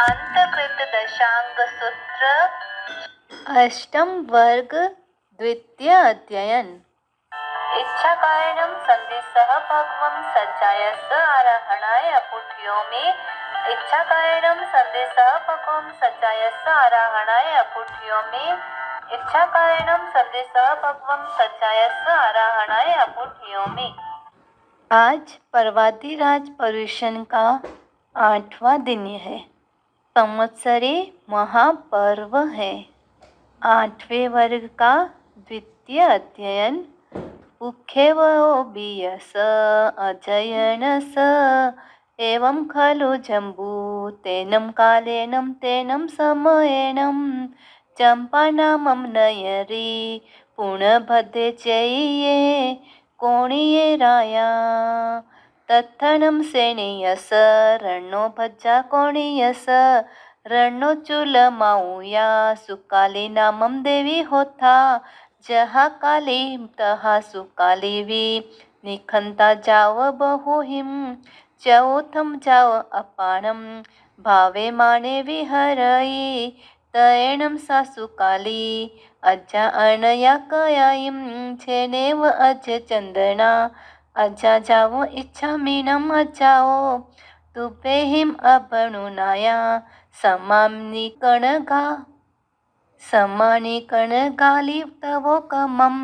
अंतकृत दशांग सूत्र अष्टम वर्ग द्वितीय अध्ययन। इच्छा कारणम संदेशः भगवं सज्जायस्य आराहणाय अपुठ्योमि। इच्छा कारणम संदेशः भगवं सज्जायस्य आराहणाय अपुठ्योमि। इच्छा कारणम संदेशः भगवं सज्जायस्य आराहणाय अपुठ्योमि। आज पर्वातिराज पर्युषण का 8वां दिन है। संवत्सरी महापर्व है। 8वें वर्ग का द्वितीय अध्ययन। उखेवो बियस अजयनस एवं खलु जम्बू तेनं कालेनं तेनं समयेनं चंपानामं नयरी पुणभद्रे चैये कोणिये राया तत्थनं सेनेयस रणो भज्जा कोणियस रणो चूल माऊया सुकाली नामं देवी होता जहा काली तहा सुकालीवी निखंता जाव बहुहिम चौथम जाव अपाणम भावे माने विहरई तयणम सासुकाली अज्जा अनया कयाईम छेनेव अज चंदना अज्जा जावो इच्छा मीनम अज्जाओ तुपेहिम अभणुनाया समामनी कणगा समानी कणगाली तवो कमम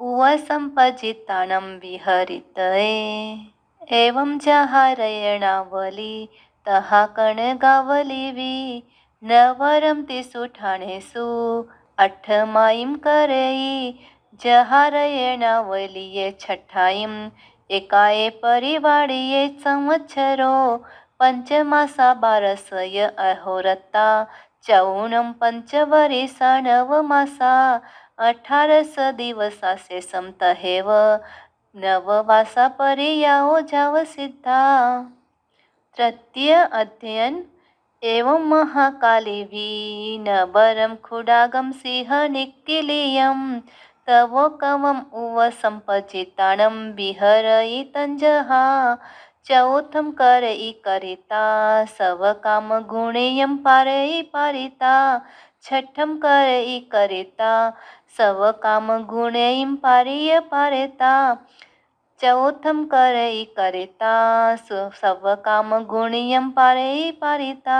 उवसंपजितानं विहरितये एवं जहारयणावली तहा कणगावलीवी नवरम तिसु ठाणेसु अठमाईम करई जहारयणावलीये छठाईम एकाये परिवाड़िये संवत्सरो पंचमासा बारसय अहोरता चौणम पंचवरिसा नवमासा 18 दिवसासे समतहेव नववासा परियाओ जाव सिद्धा। तृतीय अध्ययन। एवं महाकालीवी नबरम खुडागम सिंह निक्किलीयम तवो कवम उव संपजिताणम विहरई तंजहा चौथम करई करिता सव काम गुणेयम पारई पारिता छठम करई करिता सव काम गुणेयम पारिय पारिता चौथम करई करिता सव काम गुणियम पारई पारिता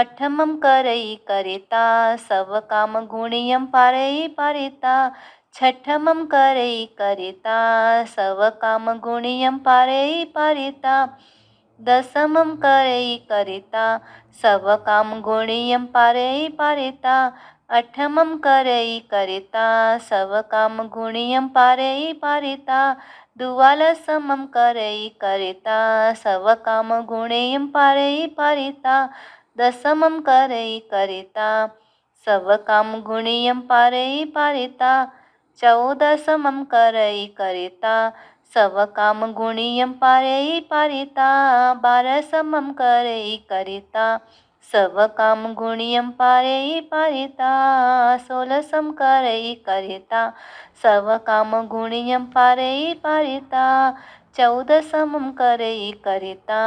अठमम करई करिता सव काम गुणियम पारई पारिता छठमम करई करिता सव काम गुणियम पारई पारिता दशमम करई करिता सव काम गुणियम पारई पारिता अठमम करई करिता सव काम गुणियम पारई पारिता द्वादशमं करई करिता सव काम गुणेयम पारई पारिता दशमं करई करिता सव काम गुणियम पारई पारिता चौदशमं करई करिता सव काम गुणियम पारई पारिता 12मं करई करिता सव काम गुणियम पारई पारिता 16 करई करिता सव काम गुणियम पारई पारिता 14मं करई करिता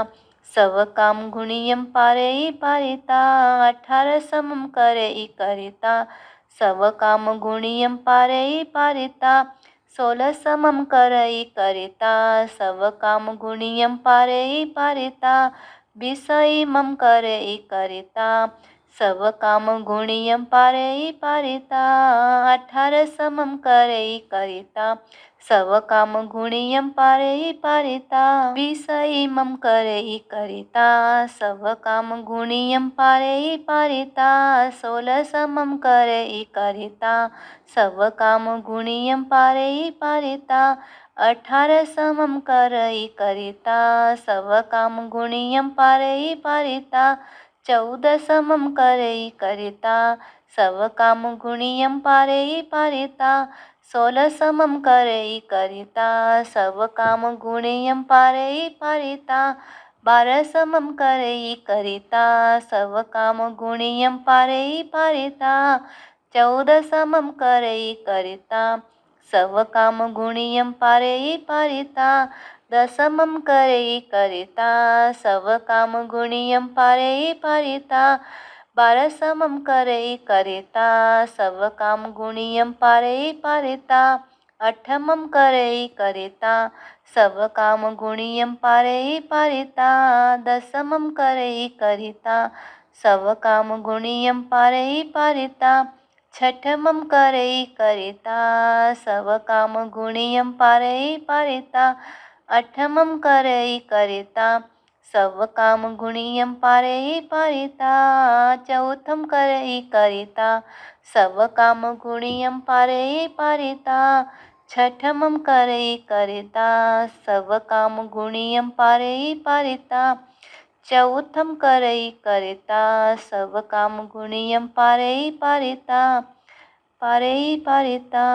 सव काम गुणियम पारई पारिता 18मं करई करिता सव काम गुणियम पारई पारिता 16मं करई करिता सव काम गुणियम पारई पारिता 20मं करई करिता सव काम गुणियम पारई पारिता 18मं करई करिता सव काम गुणियम पारई पारिता 20मं करई करिता सव काम गुणियम पारई पारिता 16मं करई करिता सव काम गुणियम पारई पारिता 18मं करई करिता सव काम गुणियम पारई पारिता 14मं करई करिता सव काम गुणियम पारई पारिता 16मं करई करिता सव काम गुणियम पारई पारिता 12मं करई करिता सव काम गुणियम पारई पारिता 14मं करई करिता सव काम गुणियम पारई पारिता दशमं करई करिता सव काम गुणियं पारई पारिता 12 करई करिता सव काम गुणियं पारई पारिता 8 करई करिता सव काम गुणियं पारई पारिता 10 करई करिता सव काम गुणियं पारई पारिता 6 करई करिता सव काम गुणियं पारई पारिता 8 करई करिता सव काम गुणियं पारई पारिता 4 करई करिता सव काम गुणियं पारई पारिता 6 करई करिता सव काम गुणियं पारई पारिता 4 करई करिता सव काम गुणियं पारई पारिता पारई पारिता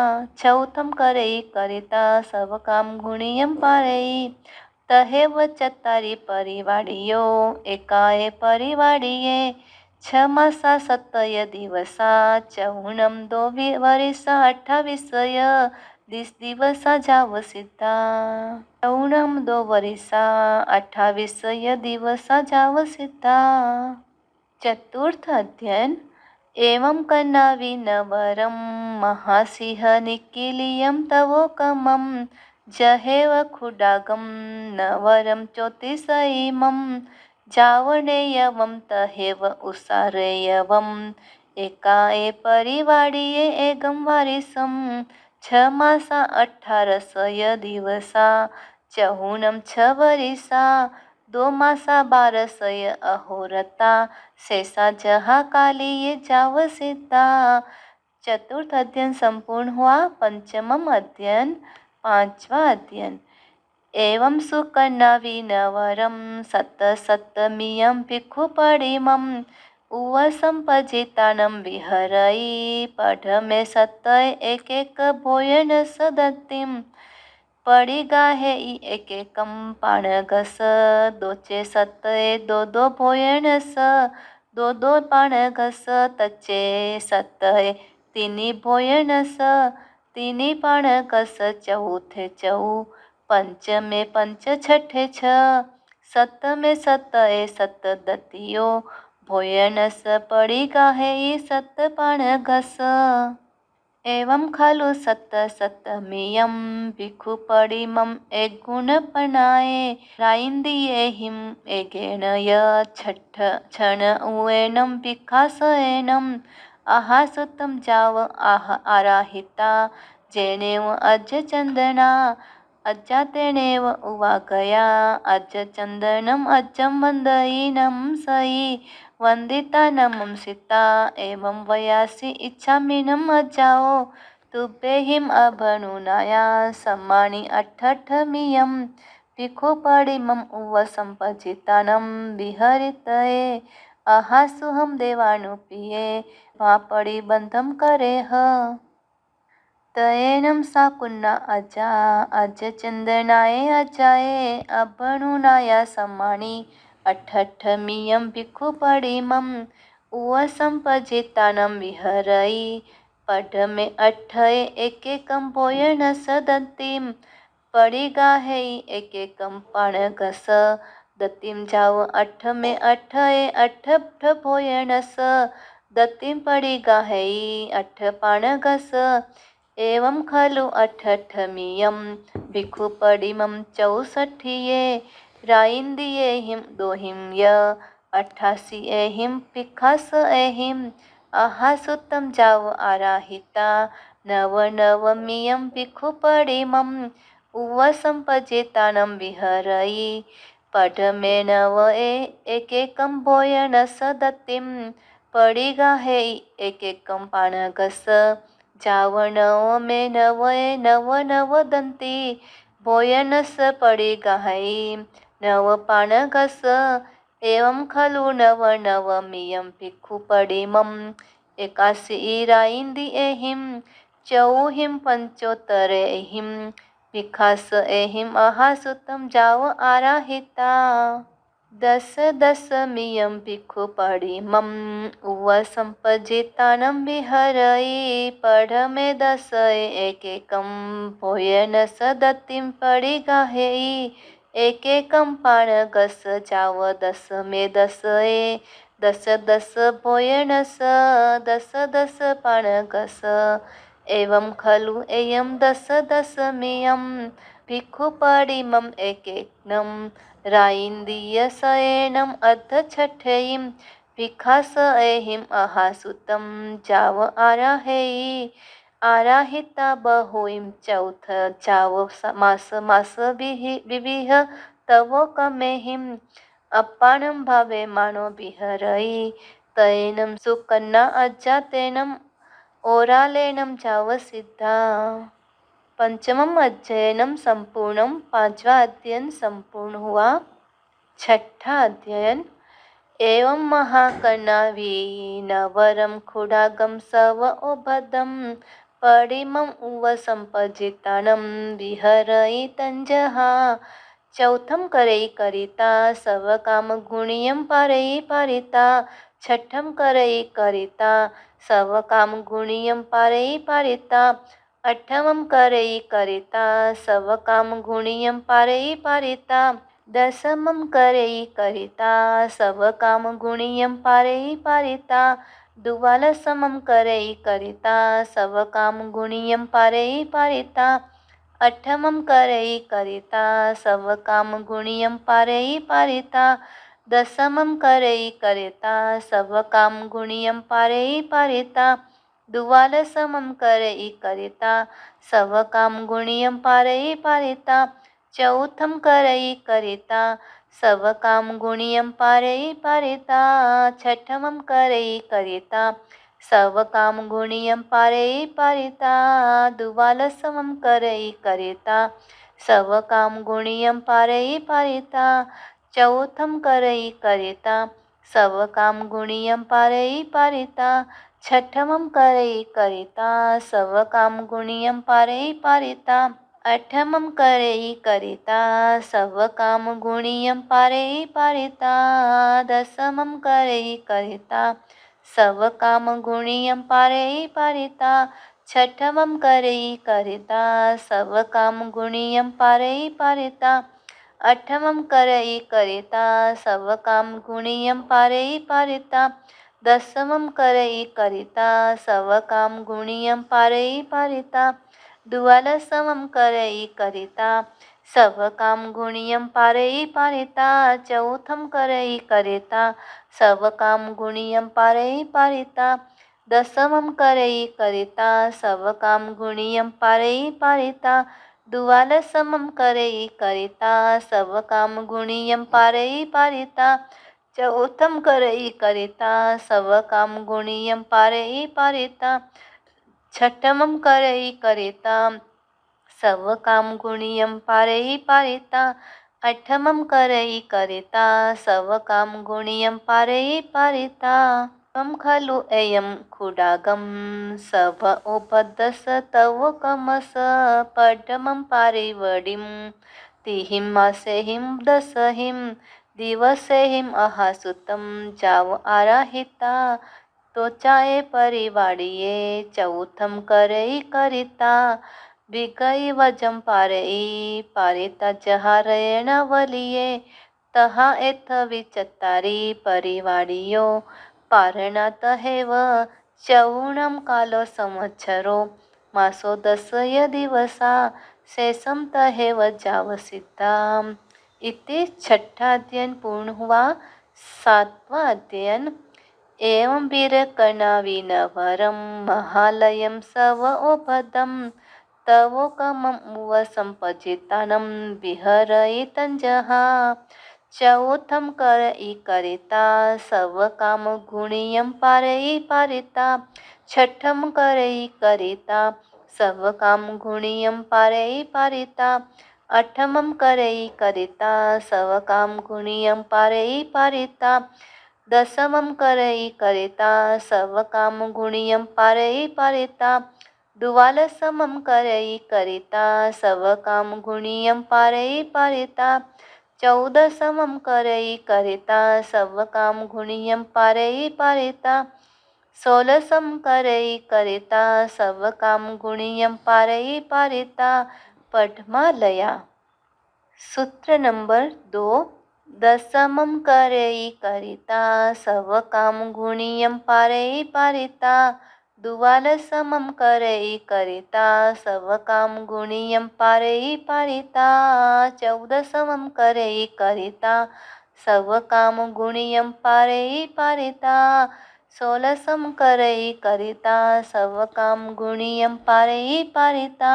4 करई करिता सव काम गुणियं पारई तहेव चतारी परिवाडियो एकाए परिवाडिये 6 मासा 7 दिवसा 54 दो वरिसा 28 दिवसा जाव सीता 54 दो वरिसा 28 दिवसा जाव सीता चतुर्थ अध्ययन एवं कर्णाविनवरं महासिंह निकीलियं तवोकमं जहेव खुडागं नवरं ज्योतिषयिमं जावनेयवं तहेव उसारेयवम् एकाए परिवाडिये एगं वारिसं 6 मासा 18 दिवसा 54 6 वरिसा 2 मासा 12 अहोरता शेषा जहा कालिये जाव सीता चतुर्थ अध्ययन संपूर्ण हुआ। पंचमम अध्ययन 5वां अध्ययन एवं सुकर्णाविनवरं सप्तमियं भिक्षुपडिमं उवसंपजितानं विहरई पठमे सत्तय एक भोजन सदत्तिं पडिगाहे एकं पाणगस दोचे सत्तय दो भोजनस दो पाणगस तचे सत्तय 3 भोजनस 3 पाणगस चौथे 4 पंचमे 5 छठे 6 सप्तमे 7 दतियो भोजनस पडिगाहे 7 पाणगस एवं खलु सप्तमियं भिक्षुपडिमं एकगुणपणाये राइन्दियेहिं एगेणय छण उवेनं भिक्षासयनं आहासुतं जाव आराहिता जेनेव अज चंदना अज्जातेनेव उवागया अज चंदनम अज्जं वंदयिनं सई वंदिता नमं सीता एवं वयासि इच्छामिनम् अज्जाओ तुभ्येहिम् अभनुनाया सम्मानि अठमियं भिक्षुपडिमम् उवसंपजितानं विहरितये अहासुहं देवानुपिये वापडिबन्धं करेह तयेनं साकुन्ना अजा अज चंदनाये अजाये अभनुनाया सम्मानि अठमियं भिक्षुपडिमम् उवसंपजितानं विहरई पठमे 8 एकं भोजनस दत्तिं पडिगाहे एकं पाणगस दत्तिं जाव 8मे 8 भोजनस दत्तिं पडिगाहे 8 पाणगस एवं खलु 8मियं भिक्षुपडिमं 64 राइन्दियेहिं दोहिं य 88 भिक्षासयेहिं आहासुतं जाव आराहिता 9मियं भिक्षुपडिमम् उवसंपजितानं विहरई पठमे 9 एकं भोजनस दत्तिं पडिगाहे एकं पाणगस जाव 9मे 9 दन्ति भोजनस पडिगाहे 9 पाणगस एवं खलु 9मियं भिक्षुपडिमम् 81 राइन्दियेहिं चौहिं पंचोत्तरेहिं भिक्षासयेहिं आहासुतं जाव आराहिता दश दशमियं भिक्षुपडिमम् उवसम्पजितानं विहरयि पढमे दश एकैकं भोयन सदतिं परिगाहेयि एकैकं पाणगस जाव दश मे दश दश दश भोयन स दश दश पाणगस एवं खलु एयं दश दशमियं भिक्षुपडिमम् एकैकं रायिन्दीयशयनम् अर्धछठयिं भिखास एहिम् अहासुतं जाव आराहेयि आराहिता बहुयिं चौथ जाव मास मास विविह तवो कमेहिम् अपानं भावे मानो विहरयि तैनं सुकन्ना अजातेनं ओरालेनं जाव सिद्धा। पंचमम अध्ययनम संपूर्णम, पांचवा अध्ययन संपूर्ण हुआ। छठा अध्ययन एवं महाकर्णावीनवरम खुडागम सव ओभदम परिमम उव संपजितानम विहरयि तंजहा चौथम करई करिता सव काम गुणियम पारयि पारिता छठम करई करिता सव काम गुणियम पारयि पारिता अठमं करई करिता सव काम गुणियम पारयि पारिता दशमं करई करिता सव काम गुणियम पारयि पारिता द्वादशमं करई करिता सव काम गुणियम पारयि पारिता अठमं करई करिता सव काम गुणियम पारयि पारिता दशमं करई करिता सव काम गुणियम पारयि पारिता द्वादशमं करई करिता सव काम गुणियम पारयि पारिता चौथम करई करिता सव काम गुणियम पारयि पारिता छठमं करई करिता सव काम गुणियम पारयि पारिता द्वादशमं करई करिता सव काम गुणियम पारयि पारिता चौथम करई करिता सव काम गुणियम पारयि पारिता छठमं करई करिता सव काम गुणियम पारयि पारिता अठमं करई करिता सव काम गुणियम पारयि पारिता दशमं करई करिता सव काम गुणियम पारयि पारिता छठमं करई करिता सव काम गुणियम पारयि पारिता अठमं करई करिता सव काम गुणियम पारयि पारिता दशमं करई करिता सव काम गुणियम पारयि पारिता द्वादशमं करई करिता सव काम गुणियम पारयि पारिता चौथम करई करिता सव काम गुणियम पारयि पारिता दशमं करई करिता सव काम गुणियम पारयि पारिता द्वादशमं करई करिता सव काम गुणियम पारयि पारिता चौथम करई करिता सव काम गुणियम पारयि पारिता छठमं करई करिता सव काम गुणियम पारयि पारिता अठमं करई करिता सव काम गुणियम पारयि पारिता त्वं खलु अयं खुडागं सव ओपदस तव कमस पठमं पारिवडिं तिहिं मासेहिं दशहिं दिवसेहिं अहासुतं जाव आराहिता तोचाए परिवाड़िये चौथम करई करिता बिगई वजम पारई पारिता जहारेण वलिये तहा एथ विचतारी परिवाड़ियो पारणा तहेव चौणम कालो संवत्सरो मासो दशय दिवसा शेषम तहेव जाव सिद्धा। इति छठा अध्ययन पूर्ण हुआ। सातवां अध्ययन एवं वीरकर्णाविनवरं महालयं सव ओपदं तवोकममुव संपजितानं विहरयि तंजहा चौथम करई करिता सव काम गुणियम पारयि पारिता छठम करई करिता सव काम गुणियम पारयि पारिता अठमं करई करिता सव काम गुणियम पारयि पारिता दशमं करई करिता सव काम गुणियम पारयि पारिता द्वादशमं करई करिता सव काम गुणियम पारयि पारिता चौदसमं करैकरिता सर्वकाम गुणियं पारैपारिता 16 करैकरिता सर्वकाम गुणियं पारैपारिता पठमालया। सूत्र नंबर 2 दशमं करैकरिता सर्वकाम गुणियं पारैपारिता द्वादशमं करैकरिता सर्वकाम गुणियं पारैपारिता 14 करैकरिता सर्वकाम गुणियं पारैपारिता 16 करैकरिता सर्वकाम गुणियं पारैपारिता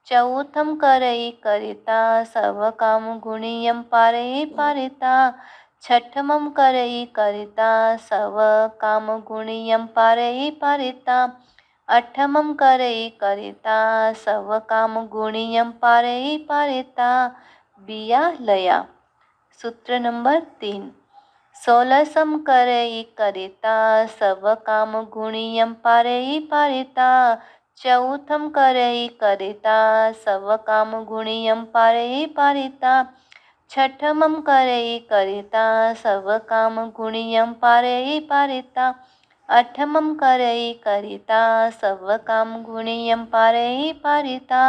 चौथम करैकरिता सर्वकाम गुणियं पारैपारिता छठमं करैकरिता सर्वकाम गुणियं पारैपारिता अठमं करैकरिता सर्वकाम गुणियं पारैपारिता बियालया। सूत्र नंबर 3 16 करैकरिता सर्वकाम गुणियं पारैपारिता चौथम करैकरिता सर्वकाम गुणियं पारैपारिता छठमं करैकरिता सर्वकाम गुणियं पारैपारिता अठमं करैकरिता सर्वकाम गुणियं पारैपारिता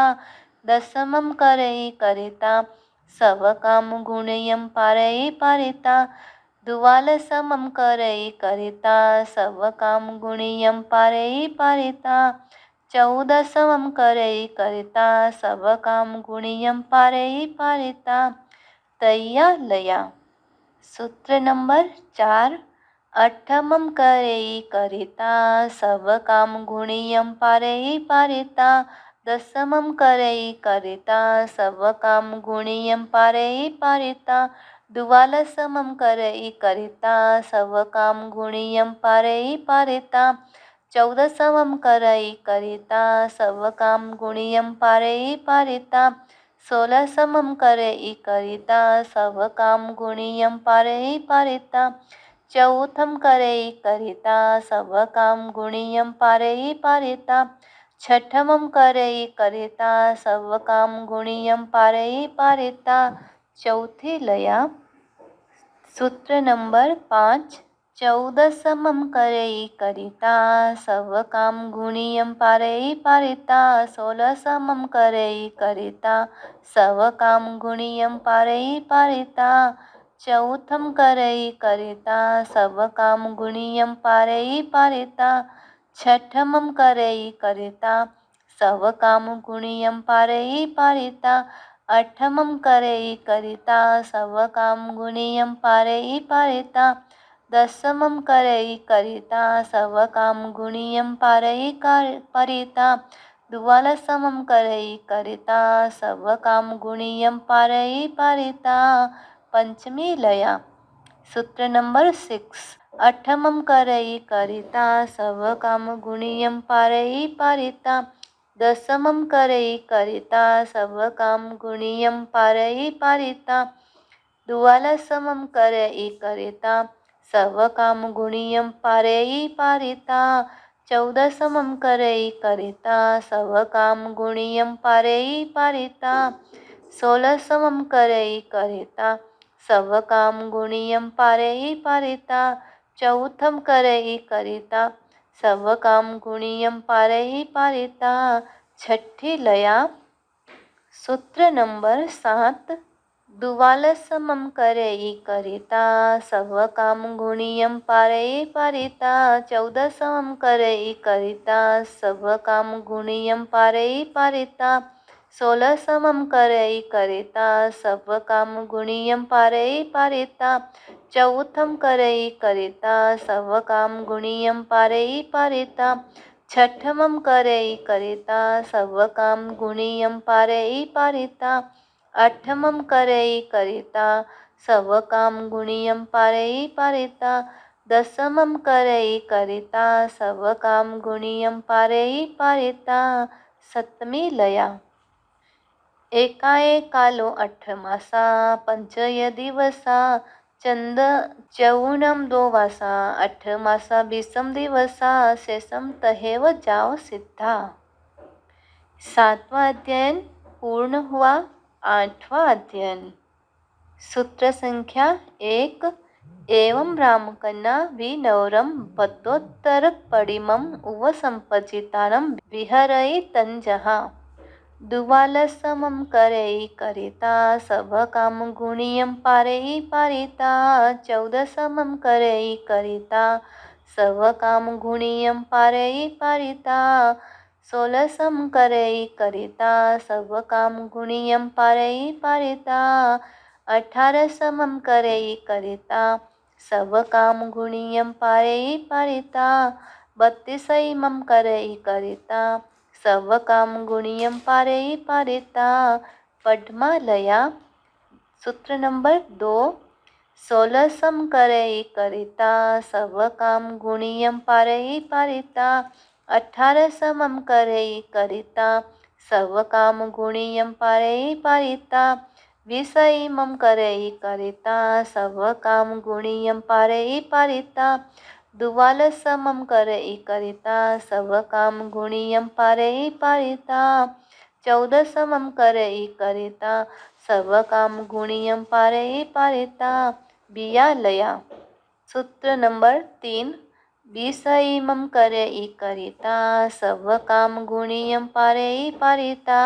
दशमं करैकरिता सर्वकाम गुणियं पारैपारिता द्वादशमं करैकरिता सर्वकाम गुणियं पारैपारिता 14 करैकरिता सर्वकाम गुणियं पारैपारिता तैयालया। सूत्र नंबर 4 अठमं करैकरिता सर्वकाम गुणियं पारैपारिता दशमं करैकरिता सर्वकाम गुणियं पारैपारिता द्वादशमं करैकरिता सर्वकाम गुणियं पारैपारिता 14 करैकरिता सर्वकाम गुणियं पारैपारिता 16 करैकरिता सर्वकाम गुणियं पारैपारिता चौथम करैकरिता सर्वकाम गुणियं पारैपारिता छठमं करैकरिता सर्वकाम गुणियं पारैपारिता चौथी लया। सूत्र नंबर 5 14 करैकरिता सर्वकाम गुणियं पारैपारिता 16 करैकरिता सर्वकाम गुणियं पारैपारिता चौथम करैकरिता सर्वकाम गुणियं पारैपारिता छठमं करैकरिता सर्वकाम गुणियं पारैपारिता अठमं करैकरिता सर्वकाम गुणियं पारैपारिता दशमं करैकरिता सर्वकाम गुणियं पारैपारिता द्वादशमं करैकरिता सर्वकाम गुणियं पारैपारिता पंचमी लया। सूत्र नंबर 6 अठमं करैकरिता सर्वकाम गुणियं पारैपारिता दशमं करैकरिता सर्वकाम गुणियं पारैपारिता द्वादशमं करैकरिता सर्वकाम गुणियं पारैपारिता 14 करैकरिता सर्वकाम गुणियं पारैपारिता 16 करैकरिता सर्वकाम गुणियं पारैपारिता चौथम करैकरिता सर्वकाम गुणियं पारैपारिता छठी लया। सूत्र नंबर 7 द्वादशमं करैकरिता सर्वकाम गुणियं पारैपारिता 14 करैकरिता सर्वकाम गुणियं पारैपारिता 16 करैकरिता सर्वकाम गुणियं पारैपारिता चौथम करैकरिता सर्वकाम गुणियं पारैपारिता छठमं करैकरिता सर्वकाम गुणियं पारैपारिता अठमं करैकरिता सर्वकाम गुणियं पारैपारिता दशमं करैकरिता सर्वकाम गुणियं पारैपारिता सप्तमी लया। एकाए कालो 8 मासा पंचय दिवसा चंद चौणम 2 वासा 8 मासा 20 दिवसा शेषम तहेव जाओ सिद्धा। 7वां अध्ययन पूर्ण हुआ। 8वां अध्ययन सूत्र संख्या 1। एवं ब्राह्मकन्ना विनौरं पद्योत्तरपरिमम् उपसम्पजितानं विहरयितञ्जः दुवालसमं करई करिता सब काम गुणियम पारई पारिता 14 समम करई करिता सब काम गुणियम पारई पारिता 16 सम करई करिता सब काम गुणियम पारई पारिता 18 समम करई करिता सब काम गुणियम पारई पारिता 32 मम करई करिता सब काम गुणियम पारई पारिता पद्मालया। सूत्र नंबर 2। 16 सम करई करिता सब काम गुणियम पारई पारिता 18 समम करई करिता सब काम गुणियम पारई पारिता 20 मम करई करिता सब काम गुणियम पारई पारिता 42 समम करई करिता सब काम गुणियम पारई पारिता 14 समम करई करिता सब काम गुणियम पारई पारिता बियालया। सूत्र नंबर 3। 20 मम करई करिता सब काम गुणियम पारई पारिता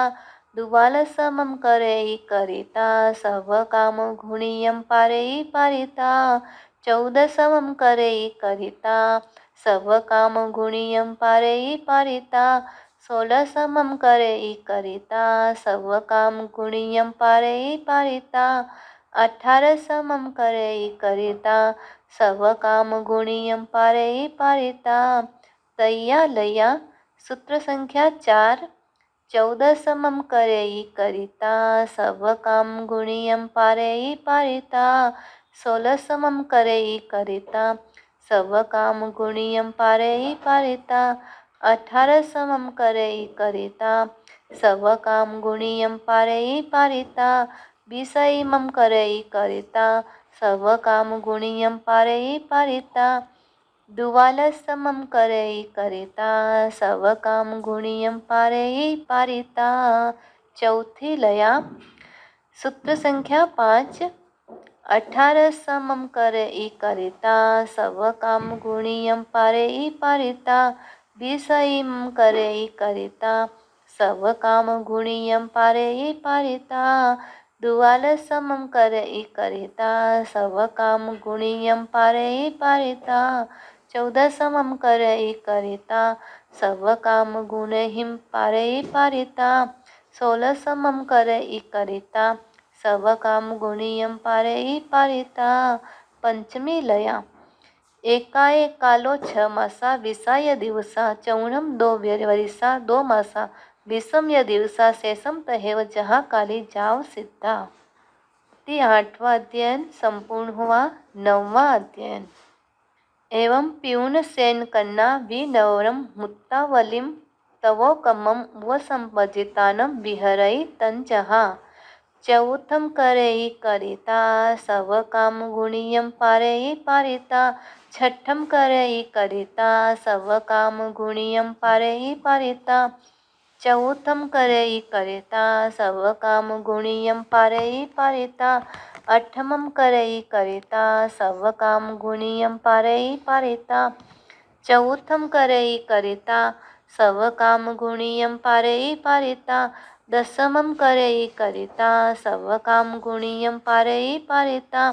44 समम करई करिता सब काम गुणियम पारई पारिता 14 समम करई करिता सब काम गुणियम पारई पारिता 16 समम करई करिता सब काम गुणियम पारई पारिता 18 समम करई करिता सब काम गुणियम पारई पारिता तय्यालया। सूत्र संख्या 4। 14 समम करई करिता सब काम गुणियम पारई पारिता 16 समम करई करिता सब काम गुणियम पारई पारिता 18 समम करई करिता सब काम गुणियम पारई पारिता 20 मम करई करिता सब काम गुणियम पारई पारिता 44 समम करई करिता सब काम गुणियम पारई पारिता चौथी लया। सूत्र संख्या 5। 18 समम करई करिता सब काम गुणियम पारई पारिता 20 मम करई करिता सब काम गुणियम पारई पारिता 44 समम करई करिता सब काम गुणियम पारई पारिता 14 समम करई करिता सब काम गुणहिम पारई पारिता 16 समम करई करिता सब काम गुणियम पारई पारिता पंचमी लया। एकाएक कालो 6 मासा 20 दिवसा चौणम 2 वरिसा 2 मासा 20 दिवसा शेषम तहेव जहा काली जाव सिद्धा। ती 8वां अध्ययन संपूर्ण हुआ। 9वां अध्ययन। एवं प्यून सेन कन्ना विनौरम मुत्तावलिम तवोकमम उपसंपजितानं विहरई तंजहा 14 करई करिता सब काम गुणियम पारई पारिता 6 करई करिता सब काम गुणियम पारई पारिता 14 करई करिता सब काम गुणियम पारई पारिता 8 करई करिता सब काम गुणियम पारई पारिता 14 करई करिता सब काम गुणियम पारई पारिता 10 करई करिता सब काम गुणियम पारई पारिता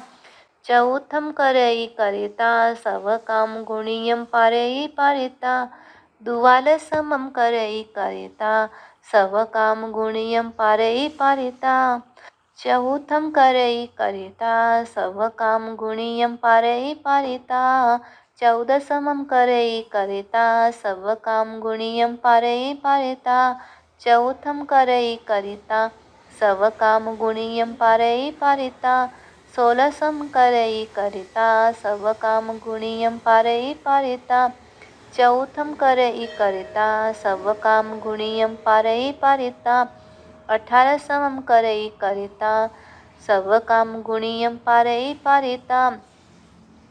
14 करई करिता सब काम गुणियम पारई पारिता 44 मम करई करिता सब काम गुणियम पारई पारिता 14 करई करिता सब काम गुणियम पारई पारिता 14 मम करई करिता सब काम गुणियम पारई पारिता 14 करई करिता सब काम गुणियम पारई पारिता 16 सम करई करिता सब काम गुणियम पारई पारिता 14 करई करिता सब काम गुणियम पारई पारिता 18 समम करई करिता सब काम गुणियम पारई पारिता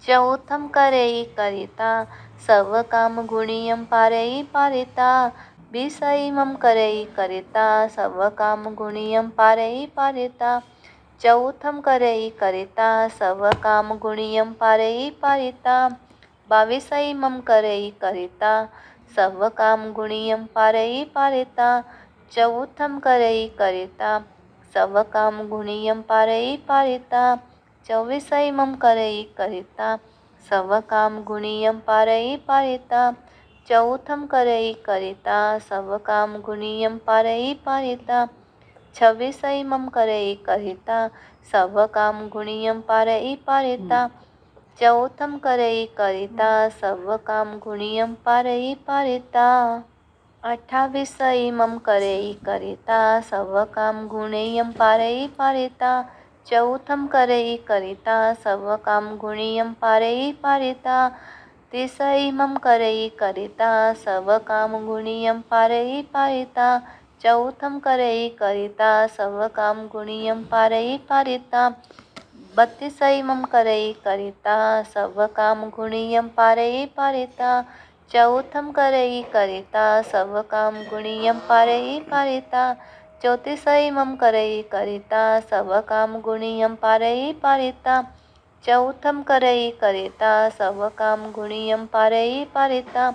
14 करई करिता सब काम गुणियम पारई पारिता 20 मम करई करिता सब काम गुणियम पारई पारिता चौथम करई करिता सव काम गुणियम पारई पारिता 22 मम करई करिता सव काम गुणियम पारई पारिता चौथम करई करिता सव काम गुणियम पारई पारिता 24 मम करई करिता सव काम गुणियम पारई पारिता चौथम करई करिता सव काम गुणियम पारई पारिता 26 मम करई करिता सव काम गुणियम पारई पारिता चौथम करई करिता सव काम गुणियम पारई पारिता 28 मम करई करिता सव काम गुणियम पारई पारिता चौथम करई करिता सव काम गुणियम पारई पारिता 30 मम करई करिता सव काम गुणियम पारई पारिता चौथम करई करिता सव काम गुणियम पारई पारिता 32 मम करई करिता सव काम गुणियम पारई पारिता चौथम करई करिता सव काम गुणियम पारई पारिता 34 मम करई करिता सव काम गुणियम पारई पारिता चौथम करई करिता सव काम गुणियम पारई पारिता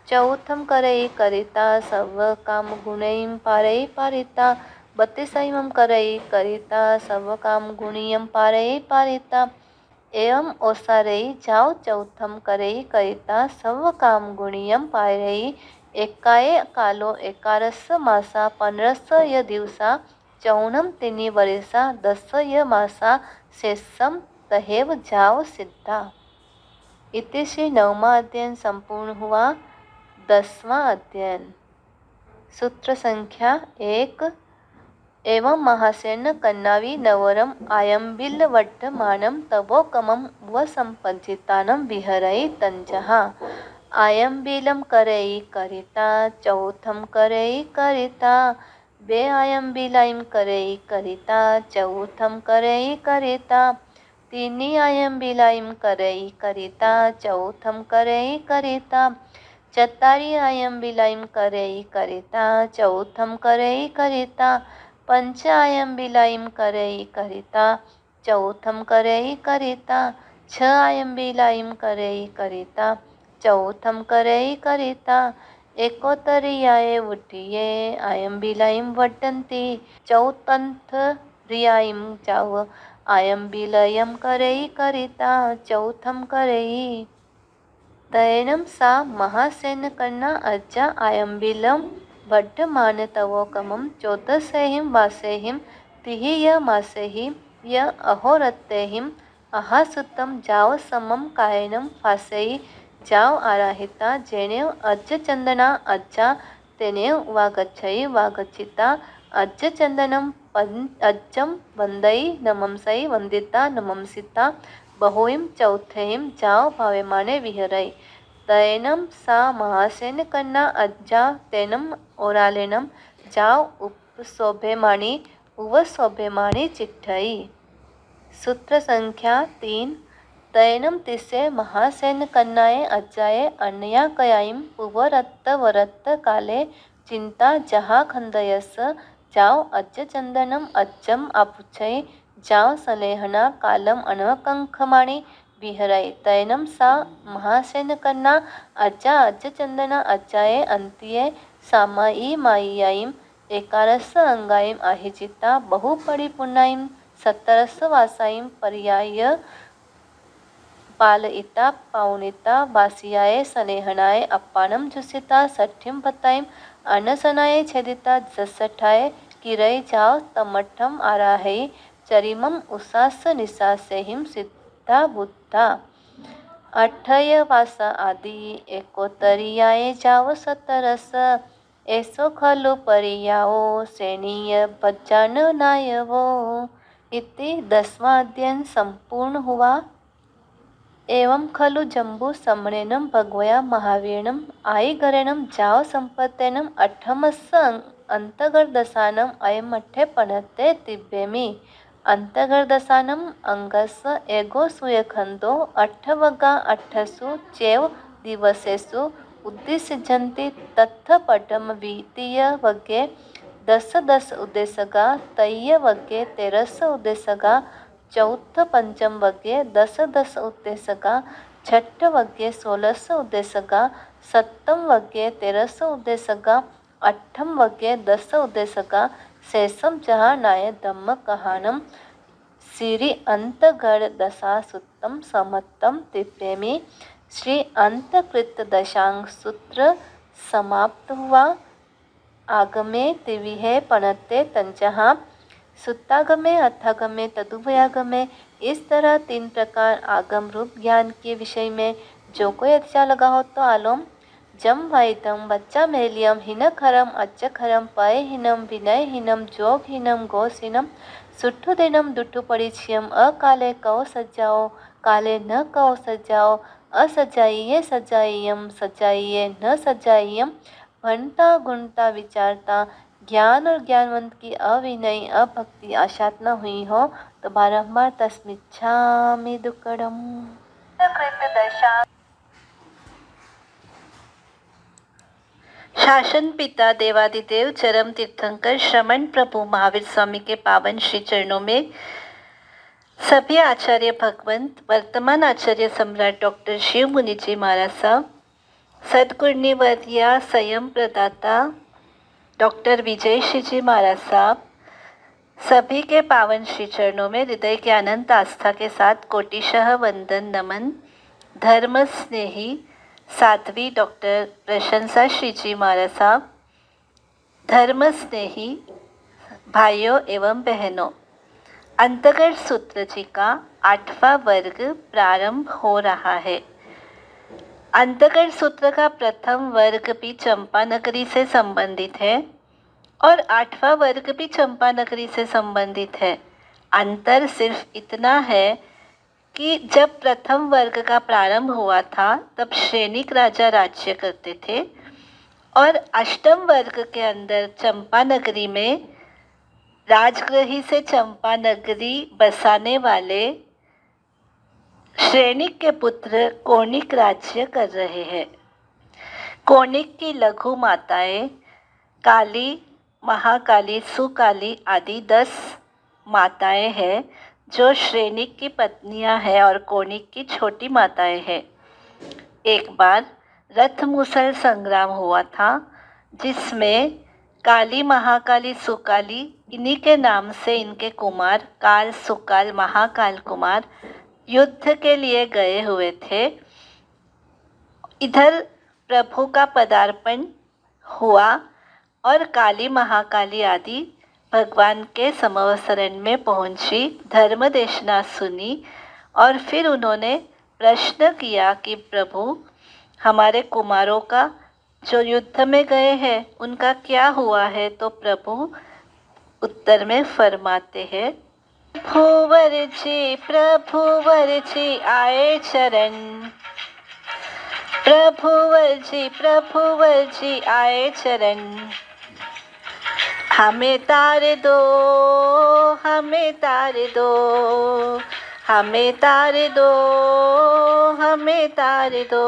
चौथम करई करिता सव काम गुणियम पारई पारिता 32 मम करई करिता सव काम गुणियम पारई पारिता एवं ओसारई जाओ चौथम करई करिता सव काम गुणियम पारई एकाए कालो 11 मासा 15 य दिवसा चौनम तिनी वरिसा 10 य मासा शेषम तहेव जाओ सिद्धा। इति श्री 9वां अध्ययन संपूर्ण हुआ। 10वां अध्ययन सूत्र संख्या 1 एवं महासेन कन्नावी नवरम आयम्बिल वर्तमानम तवोकमम व संपज्जितानम विहरई तंजहा आयम्बिलम करई करिता चौथम करई करिता बे आयम्बिलाइम करई करिता चौथम करई करिता तीनी आयम्बिलाइम करई करिता चौथम करई करिता चतारी आयम्बिलाइम करई करिता चौथम करई करिता पंच आयम्बिलाइम करई करिता चौथम करई करिता 6 आयम्बिलाइम करई करिता चौथम करई करिता एकोतरियाए उठिये आयम्बिलाइम वटंती चौतंथ रियाइम जाव आयम्बिलयम करई करिता चौथम करई तैनम सा महासेन कन्ना अज्जा आयम्बिलम वर्धमान तवोकमम 14 वासेहिम तिहि य मासेहि य अहोरत्तेहिम अहासुतम जाव समम कायनम फासेई जाव आराहिता जेनेव अज्ज चंदना अज्जा तेनेव वागच्छई वागच्छिता अज्ज चंदनम अज्जम वंदई नमंसई वंदिता नमंसिता बहुइम चौथेहिम जाव भावेमाने विहरई तैनम सा महासेन कन्ना अज्जा तेनम ओरालेनम जाव उपशोभेमाणी उवशोभेमाणी चिट्ठई। सूत्र संख्या 3 तैनम तिसे महासेन कन्नाए अज्जाए अन्या कयाइम उवरत्त वरत्त काले चिंता जहा खंदयस जाव अज्ज चंदनम अज्जम आपुच्छई जाव सलेहना कालम अनवकंखमाणी विहरई तैनम सा महासेन कन्ना अज्जा अज्ज चंदना अज्जाए अंतिये सामाई माईयाईम 11 अंगाईम आहिचिता बहुपरिपूर्णाईम 17 वासाईम पर्याय पालइता पावनिता वासियाए सलेहनाए अप्पानम जुसिता सठ्ठिम भत्ताईम अनसनाए छेदिता जसठाए किरई जाव तमठम आराहई चरिमम उसास निसासेहिम सिद्धा बुद्धा 8 वासा आदि एकोतरियाए जाव 17 ऐसो खलु परियाओ श्रेणीय भज्जान नायवो। इति 10वां अध्ययन संपूर्ण हुआ। एवं खलु जम्बू समणेनम भगवया महावीरनम आईगरेणम जाव संपत्तेनम 8 अंतगर्दसानम अयमठे पणते तिब्बेमि अंतगर्दसानम अंगस एगो सुयखंदो 8 वगा 8सु चेव दिवसेसु उद्दिश्यन्ति तत्थ पटम द्वितीय वगे दस दस उद्देशगा तय्य वग्गे तेरस उद्देशगा चौथ पंचम वग्गे दस दस उद्देशगा छठ वग्गे 16 उद्देशगा सप्तम वग्गे 13 उद्देशगा अट्ठम वग्गे 10 उद्देशगा शेषम जहाँ नाय धम्म कहानम श्री अंतगढ़ दशा सुत्तम समत्तम तिप्रेमी श्री अंतकृत दशांग सूत्र समाप्त हुआ। आगमे तिविहे पणते तंचहा सुत्तागमे अथागमे तदुभयागमे। इस तरह 3 प्रकार आगम रूप ज्ञान के विषय में जो कोई अच्छा लगा हो तो आलोम। जम वाइतम बच्चा मेलियम हिनखरम अच्चखरम पयहीनम विनयहीनम जोगहीनम गोसीनम सुट्ठु दिनम दुट्ठु परिचयम अकाले कौ सज्जाओ काले न कौ सज्जाओ असज्जाइये सज्जाइयम सज्जाइये न सज्जाइयम। भणता गुणता विचारता ज्ञान और ज्ञानवंत की अविनयी अभक्ति अशातना हुई हो तो बारंबार तस्मिच्छामि दुक्कडम। शासन पिता देवादिदेव चरम तीर्थंकर श्रमण प्रभु महावीर स्वामी के पावन श्री चरणों में सभी आचार्य भगवंत वर्तमान आचार्य सम्राट डॉक्टर शिव मुनि जी महाराज साहब सदगुरुनिवर्या संयम प्रदाता डॉक्टर विजय श्री जी महाराज साहब सभी के पावन श्री चरणों में हृदय के अनंत आस्था के साथ कोटिशः वंदन नमन। धर्म स्नेही साध्वी डॉक्टर प्रशंसा श्री जी महाराज साहब, धर्म स्नेही भाइयों एवं बहनों, अंतगढ़ सूत्र जी का 8वां वर्ग प्रारंभ हो रहा है। अंतगढ़ सूत्र का प्रथम वर्ग भी चंपानगरी से संबंधित है और 8वां वर्ग भी चंपानगरी से संबंधित है। अंतर सिर्फ इतना है कि जब प्रथम वर्ग का प्रारंभ हुआ था तब श्रेणिक राजा राज्य करते थे और अष्टम वर्ग के अंदर चंपानगरी में राजगृही से चंपानगरी बसाने वाले श्रेणिक के पुत्र कोणिक राज्य कर रहे हैं। कोणिक की लघु माताएं काली, महाकाली, सुकाली आदि 10 माताएं हैं जो श्रेणिक की पत्नियां हैं और कोणिक की छोटी माताएं हैं। एक बार रथ मुसल संग्राम हुआ था जिसमें काली, महाकाली, सुकाली इन्हीं के नाम से इनके कुमार काल, सुकाल, महाकाल कुमार युद्ध के लिए गए हुए थे। इधर प्रभु का पदार्पण हुआ और काली, महाकाली आदि भगवान के समवसरण में पहुंची, धर्म देशना सुनी और फिर उन्होंने प्रश्न किया कि प्रभु हमारे कुमारों का जो युद्ध में गए हैं उनका क्या हुआ है। तो प्रभु उत्तर में फरमाते हैं, प्रभुवर जी आए चरण, प्रभुवर जी आए चरण, हमें तार दो, हमें तार दो, हमें तार दो, हमें तार दो।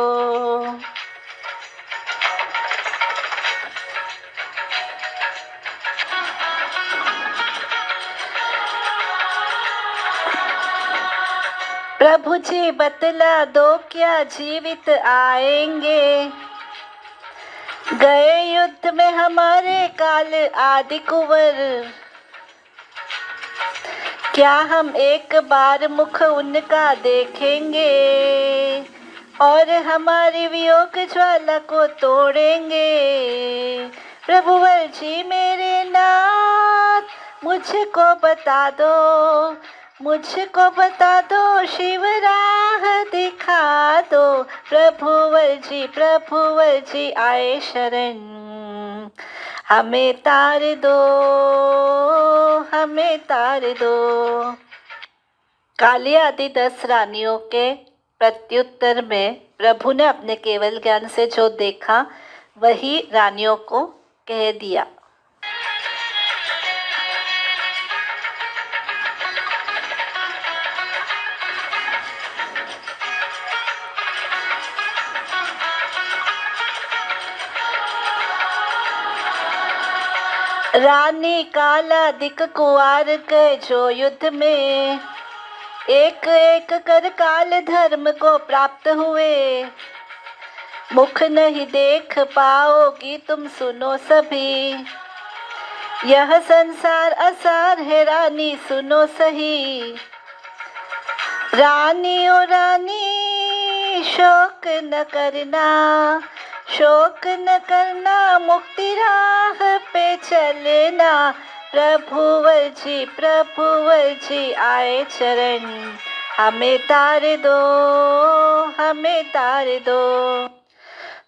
प्रभु जी बतला दो क्या जीवित आएंगे, गए युद्ध में हमारे काल आदि कुंवर, क्या हम एक बार मुख उनका देखेंगे और हमारी वियोग ज्वाला को तोड़ेंगे। प्रभुवर जी मेरे नाथ मुझको बता दो, मुझको बता दो, शिव राह दिखा दो। प्रभुवर जी आए शरण, हमें तार दो, हमें तार दो। काली आदि 10 रानियों के प्रत्युत्तर में प्रभु ने अपने केवल ज्ञान से जो देखा वही रानियों को कह दिया। रानी कालादिक कुंवर के जो युद्ध में एक एक कर काल धर्म को प्राप्त हुए, मुख नहीं देख पाओगी तुम सुनो सभी, यह संसार असार है रानी सुनो सही। रानी ओ रानी शोक न करना, शोक न करना, मुक्ति राह पे चलना, प्रभुवर जी आए चरण, हमें तार दो, हमें तार दो।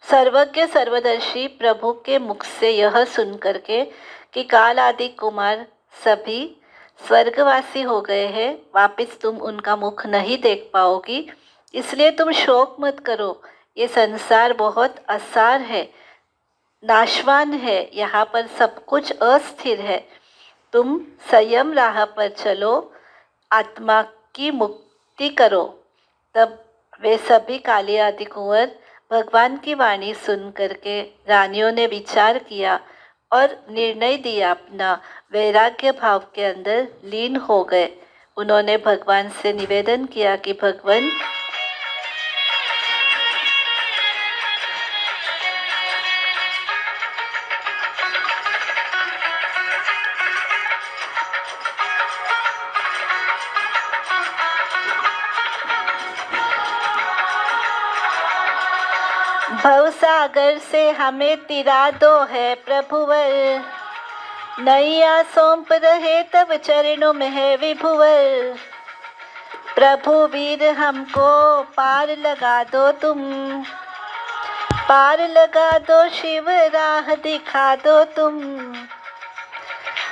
सर्वज्ञ सर्वदर्शी प्रभु के मुख से यह सुन करके कि काल आदि कुमार सभी स्वर्गवासी हो गए हैं, वापिस तुम उनका मुख नहीं देख पाओगी, इसलिए तुम शोक मत करो। ये संसार बहुत असार है, नाशवान है, यहाँ पर सब कुछ अस्थिर है। तुम संयम राह पर चलो, आत्मा की मुक्ति करो। तब वे सभी काली आदि कुंवर भगवान की वाणी सुन करके रानियों ने विचार किया और निर्णय दिया, अपना वैराग्य भाव के अंदर लीन हो गए। उन्होंने भगवान से निवेदन किया कि भगवान, भवसागर से हमें तिरा दो है प्रभुवर, नैया सौंप रहे तब चरणों में है विभुवर। प्रभु वीर हमको पार लगा दो तुम, पार लगा दो शिव राह दिखा दो तुम।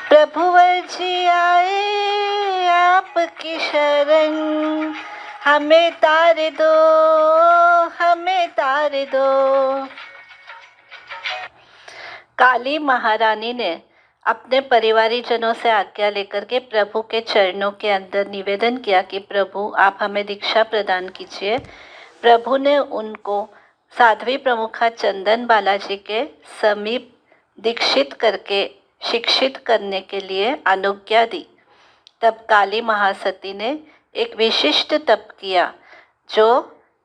प्रभुवर जी आए आपकी शरण, हमें तार दो, हमें तार दो। काली महारानी ने अपने परिवारीजनों से आज्ञा लेकर के प्रभु के चरणों के अंदर निवेदन किया कि प्रभु आप हमें दीक्षा प्रदान कीजिए। प्रभु ने उनको साध्वी प्रमुखा चंदन बालाजी के समीप दीक्षित करके शिक्षित करने के लिए अनुज्ञा दी। तब काली महासती ने एक विशिष्ट तप किया जो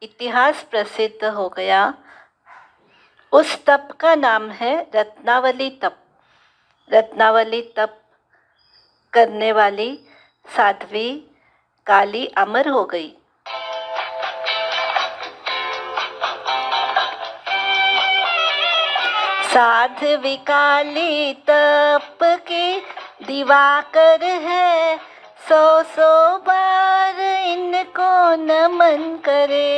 इतिहास प्रसिद्ध हो गया। उस तप का नाम है रत्नावली तप। रत्नावली तप करने वाली साध्वी काली अमर हो गई। साध्वी काली तप की दिवाकर है, 100 बार इनको नमन करे।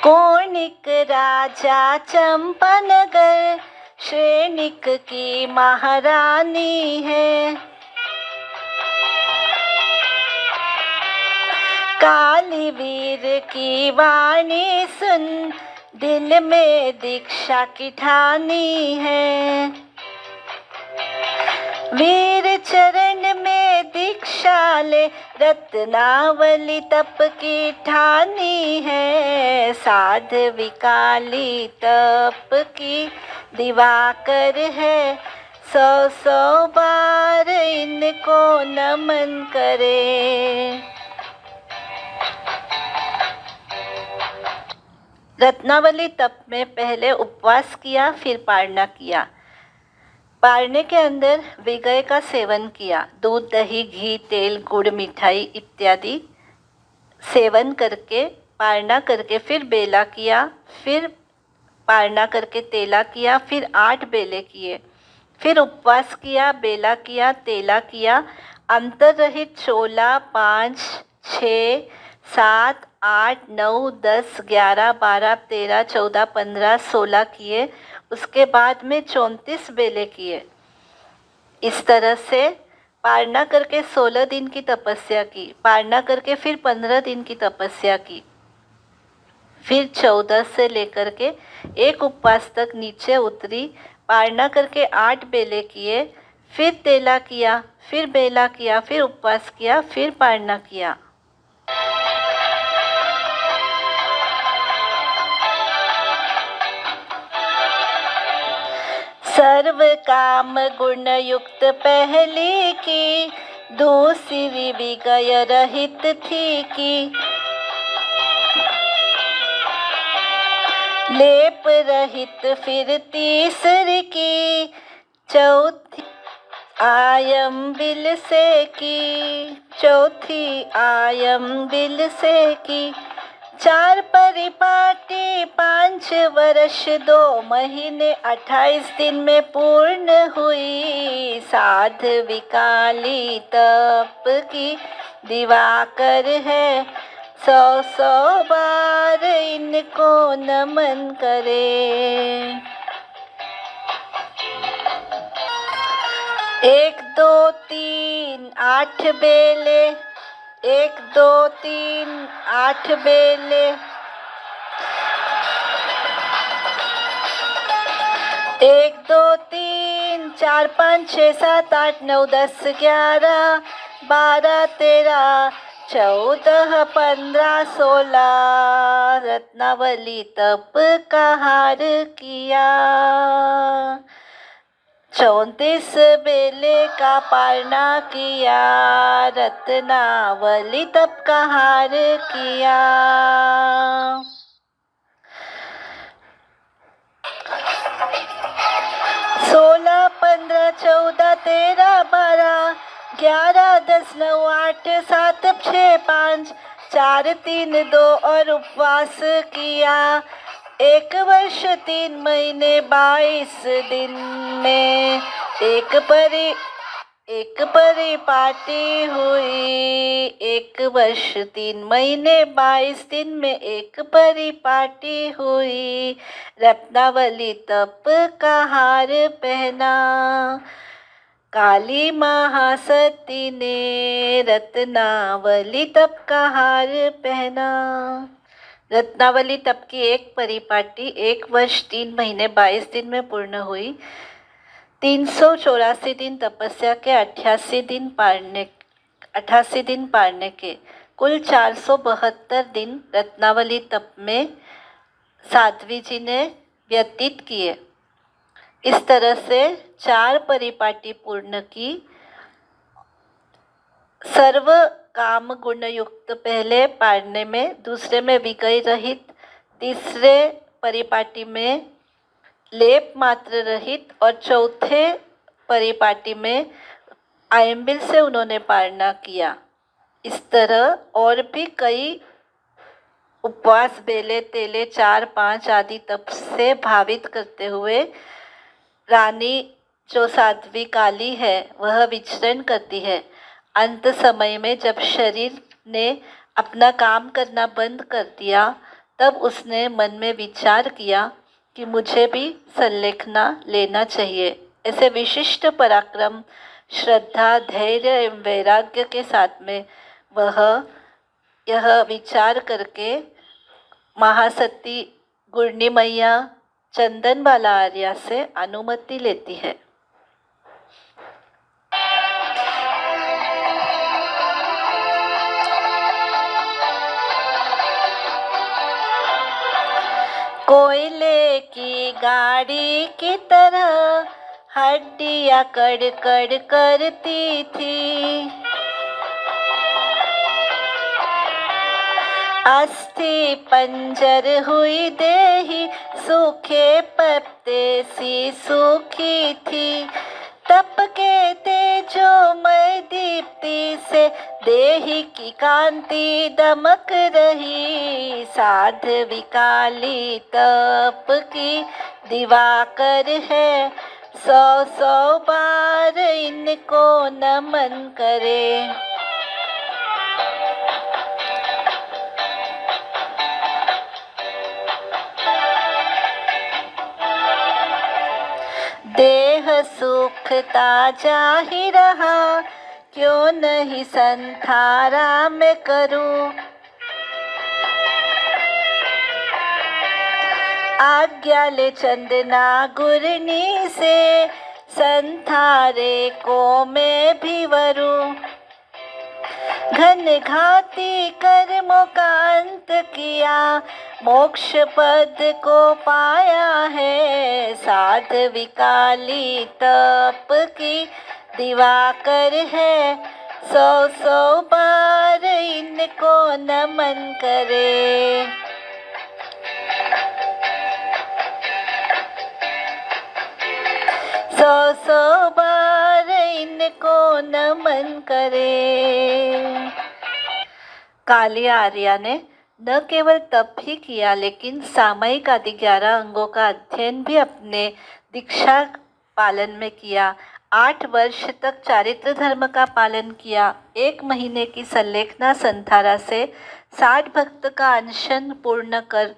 कोणिक राजा चंपानगर श्रेणिक की महारानी है। काली वीर की वाणी सुन दिल में दीक्षा की ठानी है। वीर चरण में दीक्षा ले रत्नावली तप की ठानी है। साध्वी काली तप की दिवाकर है, 100 बार इनको नमन करे। रत्नावली तप में पहले उपवास किया, फिर पारणा किया। पारने के अंदर विगय का सेवन किया। दूध, दही, घी, तेल, गुड़, मिठाई इत्यादि सेवन करके पारना करके फिर बेला किया, फिर पारना करके तेला किया, फिर 8 बेले किए, फिर उपवास किया, बेला किया, तेला किया, अंतर रहित 16, 5, 6, 7, 8, 9, 10, 11, 12, 13, 14, 15, 16 किए। उसके बाद में 34 बेले किए। इस तरह से पारना करके 16 दिन की तपस्या की, पारना करके फिर 15 दिन की तपस्या की, फिर 14 से लेकर के एक उपवास तक नीचे उतरी, पारना करके 8 बेले किए, फिर तेला किया, फिर बेला किया, फिर उपवास किया, फिर पारना किया। सर्व काम गुण युक्त पहली की, दूसरी विगय रहित थी की। लेप रहित फिर तीसरी की, चौथी आयम बिल से की, चौथी आयम बिल से की। 4 परिपाटी 5 वर्ष 2 महीने 28 दिन में पूर्ण हुई। साध्वी काली तप की दिवाकर है, 100 बार इनको नमन करे। 1 2 3 8 बेले, 1 2 3 8 बेले, 1 2 3 4 5 6 7 8 9 10 11 12 13 14 15 16 रत्नावली तप का हार किया। 34 बेले का पारना किया, रत्नावली तप का हार किया। 16 15 14 13 12 11 10 9 8 7 6 5 4 3 2 और उपवास किया। 1 वर्ष 3 महीने 22 दिन में एक परिपाटी हुई। 1 वर्ष 3 महीने 22 दिन में एक परिपाटी हुई। रत्नावली तप का हार पहना, काली महासती ने रत्नावली तप का हार पहना। रत्नावली तप की एक परिपाटी 1 वर्ष 3 महीने 22 दिन में पूर्ण हुई। 384 दिन तपस्या के 88 दिन पारने के कुल 472 दिन रत्नावली तप में साध्वी जी ने व्यतीत किए। इस तरह से 4 परिपाटी पूर्ण की। सर्व काम गुण युक्त पहले पारने में, दूसरे में विगय रहित, तीसरे परिपाटी में लेप मात्र रहित और चौथे परिपाटी में आयम्बिल से उन्होंने पारना किया। इस तरह और भी कई उपवास बेले तेले 4 5 आदि तप से भावित करते हुए रानी जो साध्वी काली है वह विचरण करती है। अंत समय में जब शरीर ने अपना काम करना बंद कर दिया, तब उसने मन में विचार किया कि मुझे भी संलेखना लेना चाहिए। ऐसे विशिष्ट पराक्रम, श्रद्धा, धैर्य एवं वैराग्य के साथ में वह यह विचार करके महासती गुरनी मैया चंदनबाला आर्या से अनुमति लेती है। कोयले की गाड़ी की तरह हड्डियां कड़-कड़ करती थी, अस्थि पंजर हुई देही सूखे पत्ते सी सूखी थी। तप के तेजोमय दीप्ति से देही की कांति दमक रही। साध्वी काली तप की दिवाकर है, 100 बार इनको नमन करे। देह सुख ताजा ही रहा, क्यों नहीं संथारा में करूं। आज्ञा ले चंदना गुरनी से, संथारे को मैं भी वरूं। घन घाती कर्मों का अंत किया, मोक्ष पद को पाया है। साध्वी काली तप की दिवाकर है, 100 बार इनको नमन करे। 100 बार इनको नमन करे। काली आर्या ने न केवल तप ही किया, लेकिन सामयिक आदि 11 अंगों का अध्ययन भी अपने दीक्षा पालन में किया। 8 वर्ष तक चारित्र धर्म का पालन किया। 1 महीने की संलेखना संथारा से 60 भक्त का अनशन पूर्ण कर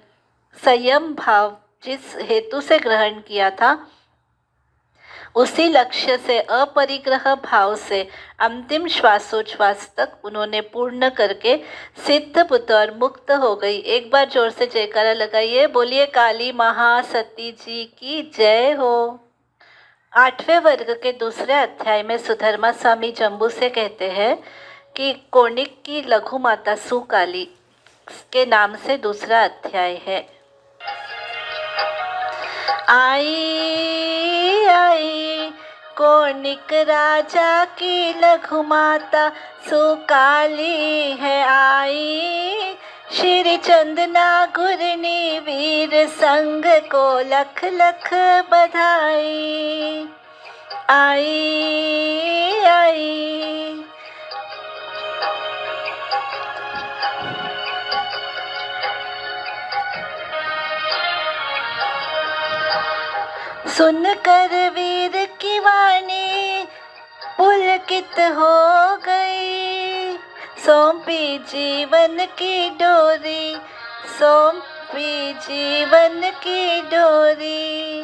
संयम भाव जिस हेतु से ग्रहण किया था, उसी लक्ष्य से अपरिग्रह भाव से अंतिम श्वासोच्छ्वास तक उन्होंने पूर्ण करके सिद्ध बुद्ध और मुक्त हो गई। एक बार जोर से जयकारा लगाइए, बोलिए काली महासती जी की जय हो। 8वें वर्ग के दूसरे अध्याय में सुधर्मा स्वामी जम्बू से कहते हैं कि कोणिक की लघु माता सुकाली के नाम से दूसरा अध्याय है। आई आई कोणिक राजा की लघु माता सुकाली है आई। श्री चंदना गुरनी वीर संग को लख लख बधाई। आई आई सुनकर वीर की वाणी पुलकित हो गई। सौंपी जीवन की डोरी, सौंपी जीवन की डोरी।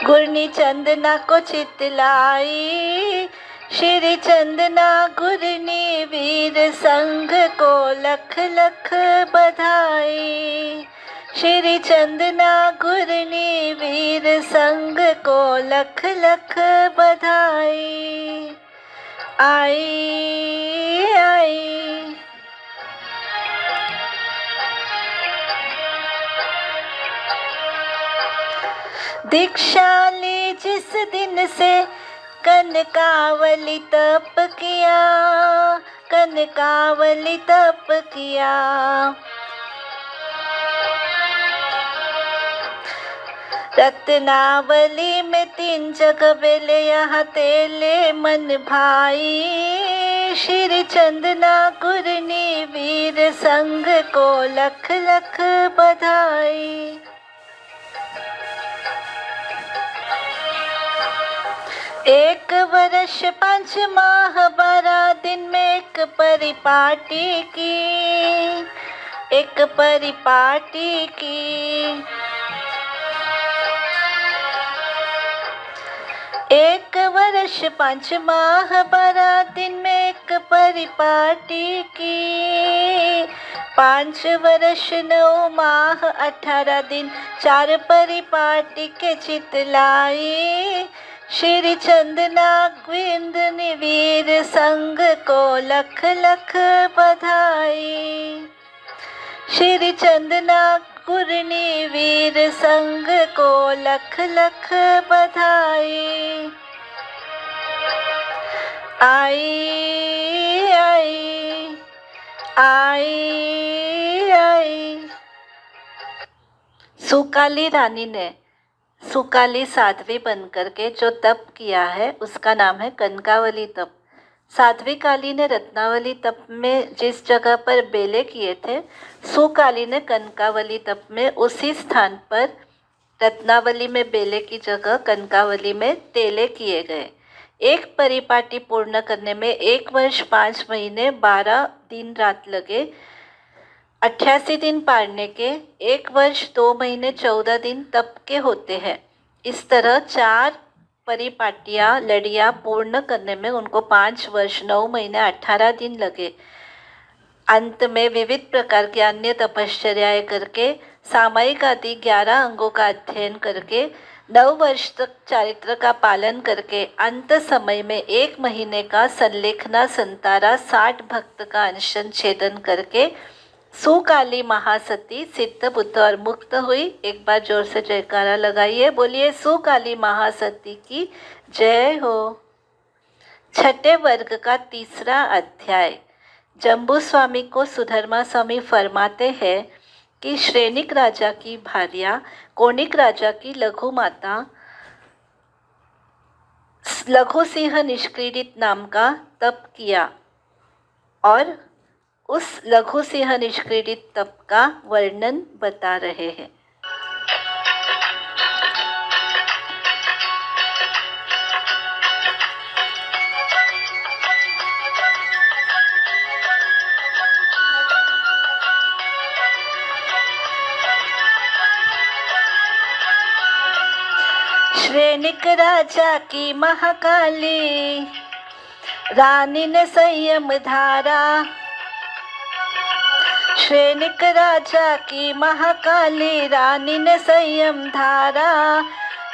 गुरनी चंदना को चितलाई, श्री चंदना गुरनी वीर संघ को लख लख बधाई। श्री चंदना गुरनी वीर संघ को लख लख बधाई। आई आई दीक्षा ली जिस दिन से कनकावली तप किया, कनकावली तप किया। रत्नावली में 3 जगह बेले यहाँ तेले मन भाई। श्री चंदना गुरनी वीर संघ को लख लख बधाई। एक वर्ष 5 माह 12 दिन में एक परिपाटी की, एक परिपाटी की। एक वर्ष 5 माह 12 दिन में एक परिपाटी की। 5 वर्ष 9 माह 18 दिन 4 परिपाटी के चितलाई। श्री चंदना गुरनी वीर संघ को लख लख बधाई। श्री चंदना गुरनी वीर संघ को लख लख बधाई। आई आई आई आई सुकाली रानी ने सुकाली साध्वी बनकर के जो तप किया है उसका नाम है कनकावली तप। साध्वी काली ने रत्नावली तप में जिस जगह पर बेले किए थे, सुकाली ने कनकावली तप में उसी स्थान पर रत्नावली में बेले की जगह कनकावली में तेले किए गए। एक परिपाटी पूर्ण करने में 1 वर्ष 5 महीने 12 दिन रात लगे। 88 दिन पारने के 1 वर्ष 2 महीने 14 दिन तप के होते हैं। इस तरह 4 परिपाटियाँ लड़ियाँ पूर्ण करने में उनको 5 वर्ष 9 महीने 18 दिन लगे। अंत में विविध प्रकार की अन्य तपश्चर्याएं करके सामयिक आदि 11 अंगों का अध्ययन करके 9 वर्ष तक चारित्र का पालन करके अंत समय में 1 महीने का संलेखना संतारा 60 भक्त का अनशन छेदन करके सुकाली महासती सिद्ध बुद्ध और मुक्त हुई। एक बार जोर से जयकारा लगाइए, बोलिए सुकाली महासती की जय हो। छठे वर्ग का तीसरा अध्याय। जम्बू स्वामी को सुधर्मा स्वामी फरमाते हैं कि श्रेनिक राजा की भार्या कोनिक राजा की लघु माता लघु सिंह निष्क्रीडित नाम का तप किया और उस लघु सिंह निष्क्रीडित तप का वर्णन बता रहे हैं। श्रेनिक राजा की महाकाली रानी ने संयम धारा। श्रेनिक राजा की महाकाली रानी ने संयम धारा।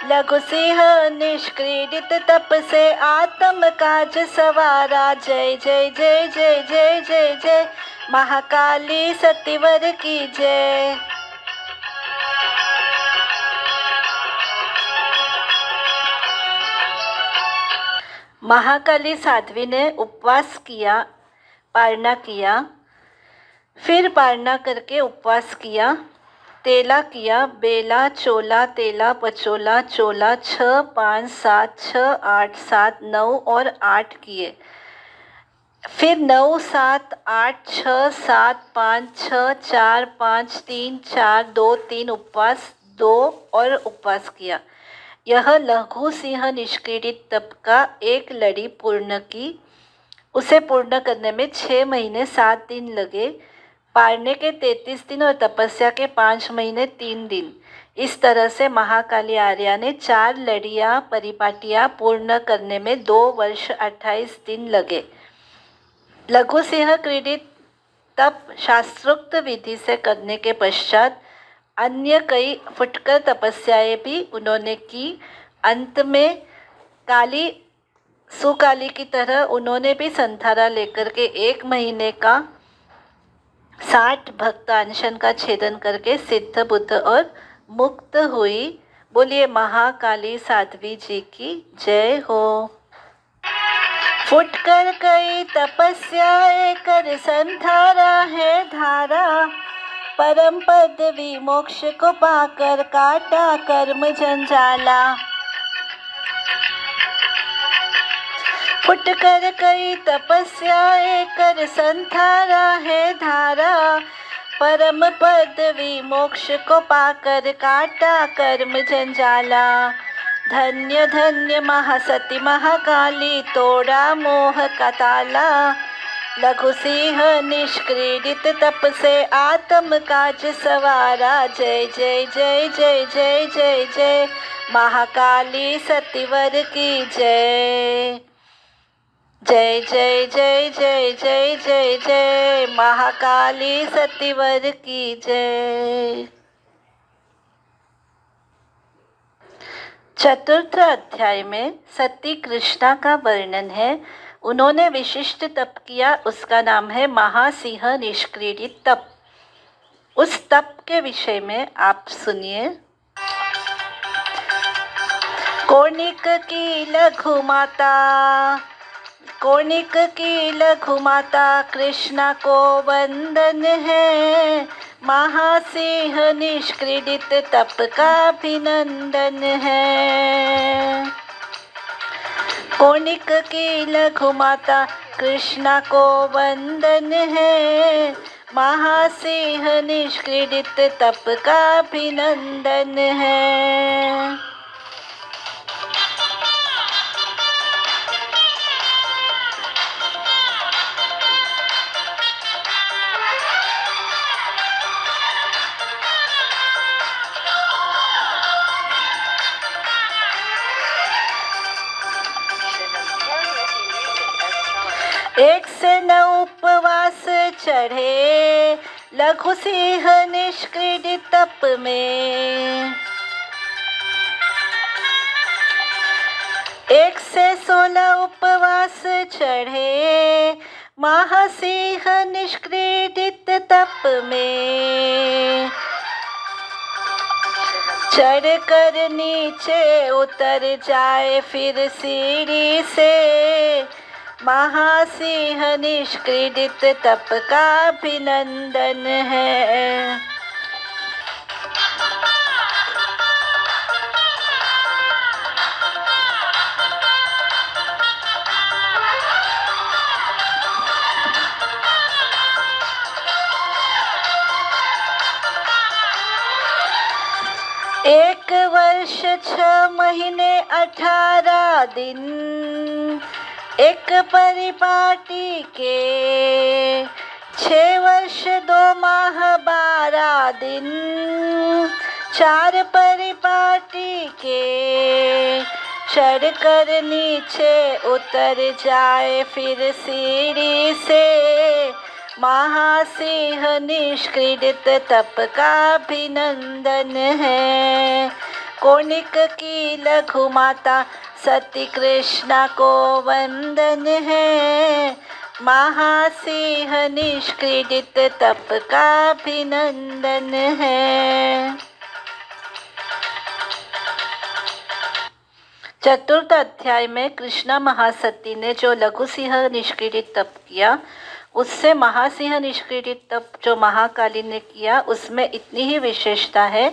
लघु सिंह निष्क्रीडित तप से आत्म काज सवारा। जय जय जय जय जय जय जय महाकाली सतीवर की जय। महाकाली साध्वी ने उपवास किया, पारणा किया, फिर पारणा करके उपवास किया, तेला किया, बेला चोला तेला पचोला चोला 6 5 7 6 8 7 9 और 8 किए। फिर 9 7 8 6 7 5 6 4 5 3 4 2 3 उपवास 2 और उपवास किया। यह लघु सिंह निष्क्रीडित तप का एक लड़ी पूर्ण की। उसे पूर्ण करने में 6 महीने 7 दिन लगे। पारने के 33 दिन और तपस्या के 5 महीने 3 दिन। इस तरह से महाकाली आर्या ने 4 लड़ियां परिपाटियां पूर्ण करने में 2 वर्ष 28 दिन लगे। लघु सिंह क्रीडित तप शास्त्रोक्त विधि से करने के पश्चात अन्य कई फुटकर तपस्याएं भी उन्होंने की। अंत में काली सुकाली की तरह उन्होंने भी संथारा लेकर के 1 महीने का 60 भक्त अनशन का छेदन करके सिद्ध बुद्ध और मुक्त हुई। बोलिए महाकाली साध्वी जी की जय हो। फुटकर कई तपस्या कर संथारा है धारा। परम पद विमोक्ष को पाकर काटा कर्म जंजाला। फुटकर कई तपस्या कर संथारा है धारा। परम पद विमोक्ष को पाकर काटा कर्म जंजाला। धन्य धन्य महासती महाकाली तोड़ा मोह का ताला। लघु सिंह निष्क्रीडित तप से आत्म काज सवारा। जय जय जय जय जय जय जय महाकाली सतीवर की जय। जय जय जय जय जय जय जय महाकाली सतीवर की जय। चतुर्थ अध्याय में सती कृष्णा का वर्णन है। उन्होंने विशिष्ट तप किया, उसका नाम है महासिंह निष्क्रीडित तप। उस तप के विषय में आप सुनिए। कोनिक की लघु माता, कोनिक की लघु माता कृष्णा को वंदन है। महासिंह निष्क्रीडित तप का अभिनंदन है। कोनिक की लघु माता कृष्णा को वंदन है। महासिंह निष्क्रीडित तप का अभिनंदन है। एक से 9 उपवास चढ़े, लघु सिंह निष्क्रीडित तप में। 116 उपवास चढ़े, महासिंह निष्क्रीडित तप में। चढ़ कर नीचे उतर जाए फिर सीढ़ी से, महासिंह निष्क्रीडित तप का अभिनंदन है। एक वर्ष 6 महीने 18 दिन, एक परिपाटी के 6 वर्ष 2 माह 12 दिन, 4 परिपाटी के चढ़ कर नीचे उतर जाए फिर सीढ़ी से, महासिंह निष्क्रीडित तप का अभिनंदन है। कोणिक की लघु माता सती कृष्णा को वंदन है, महासिंह निष्क्रीडित तप का अभिनंदन है। चतुर्थ अध्याय में कृष्णा महासती ने जो लघु सिंह निष्क्रीडित तप किया, उससे महासिंह निष्क्रीडित तप जो महाकाली ने किया, उसमें इतनी ही विशेषता है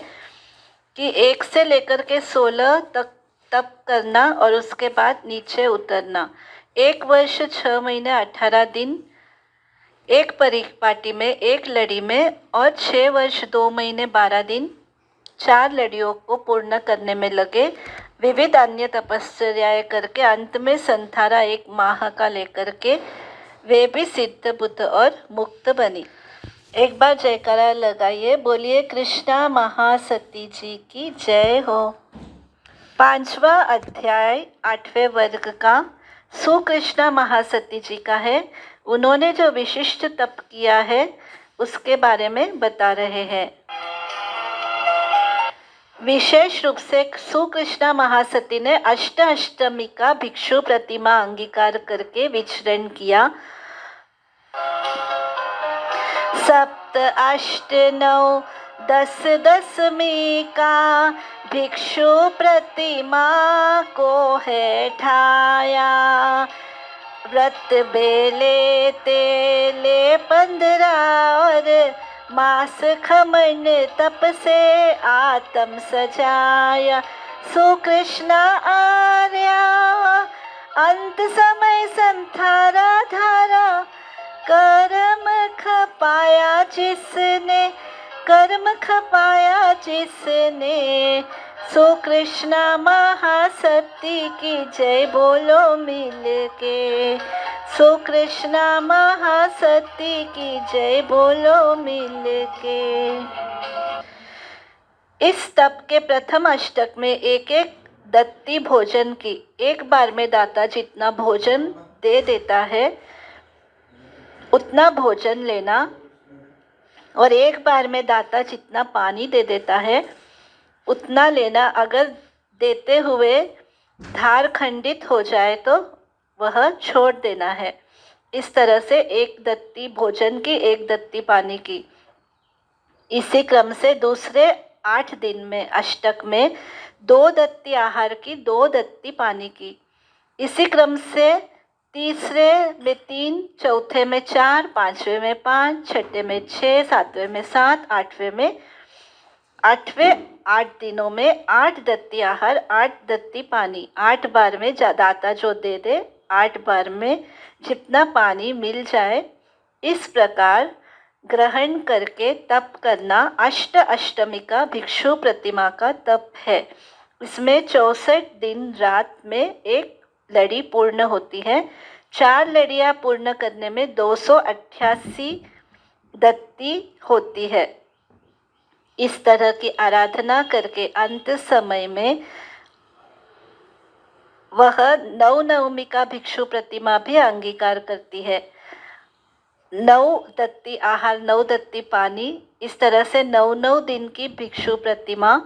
कि 1 से लेकर के 16 तक तप करना और उसके बाद नीचे उतरना। 1 वर्ष 6 महीने 18 दिन, एक परिपाटी में, एक लड़ी में, और 6 वर्ष 2 महीने 12 दिन 4 लड़ियों को पूर्ण करने में लगे। विविध अन्य तपश्चर्याएं करके अंत में संथारा 1 माह का लेकर के वे भी सिद्ध बुद्ध और मुक्त बनी। एक बार जयकारा लगाइए, बोलिए कृष्णा महासती जी की जय हो। 5वां अध्याय 8वें वर्ग का सुकृष्णा महासती जी का है। उन्होंने जो विशिष्ट तप किया है उसके बारे में बता रहे हैं। विशेष रूप से सुकृष्णा महासती ने अष्टमी का भिक्षु प्रतिमा अंगीकार करके विचरण किया। 7, 8, 9, 10 दशमी का भिक्षु प्रतिमा को है ठाया। व्रत बेले तेले 15 और मास खमन तप से आत्म सजाया। सुकृष्णा आर्या अंत समय संथारा धारा, कर्म खपाया जिसने, कर्म खपाया जिसने। सुकृष्णा महासती की जय बोलो मिल के, सुकृष्णा महासती की जय बोलो मिल के। इस तप के प्रथम अष्टक में एक एक दत्ती भोजन की, एक बार में दाता जितना भोजन दे देता है उतना भोजन लेना, और एक बार में दाता जितना पानी दे देता है उतना लेना। अगर देते हुए धार खंडित हो जाए तो वह छोड़ देना है। इस तरह से एक दत्ती भोजन की, एक दत्ती पानी की। इसी क्रम से दूसरे 8 दिन में अष्टक में 2 दत्ती आहार की, 2 दत्ती पानी की। इसी क्रम से तीसरे में 3, चौथे में 4, 5वें में 5, छठे में 6, 7वें में 7, 8वें में 8 दिनों में 8 दत्ती आहार, 8 दत्ती पानी। 8 बार में दाता जो दे दे, 8 बार में जितना पानी मिल जाए, इस प्रकार ग्रहण करके तप करना अष्टमी का भिक्षु प्रतिमा का तप है। इसमें 64 दिन रात में एक लड़ी पूर्ण होती है। 4 लड़ियां पूर्ण करने में 288 दत्ती होती है। इस तरह की आराधना करके अंत समय में वह नवमी का भिक्षु प्रतिमा भी अंगीकार करती है। 9 दत्ती आहार, 9 दत्ती पानी, इस तरह से 9 दिन की भिक्षु प्रतिमा।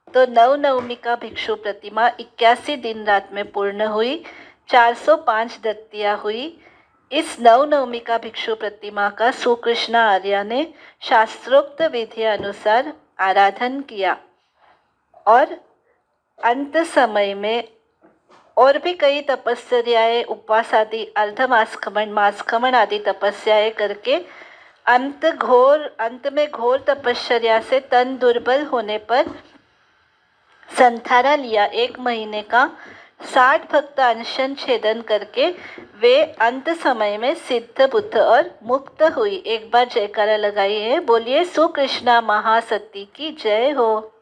तो नवमी का भिक्षु प्रतिमा 81 दिन रात में पूर्ण हुई, 405 दत्तियां हुई। इस नवमी का भिक्षु प्रतिमा का सुकृष्णा आर्या ने शास्त्रोक्त विधि अनुसार आराधन किया और अंत समय में और भी कई तपस्याएं, उपवास आदि, अर्धमासखमन, मासखमन आदि तपस्याएं करके अंत में घोर तपश्चर्या से तन दुर्बल होने पर संथारा लिया। 1 महीने का 60 भक्त अनशन छेदन करके वे अंत समय में सिद्ध, बुद्ध और मुक्त हुई। एक बार जयकारा लगाइए, बोलिए सुकृष्णा महासती की जय हो।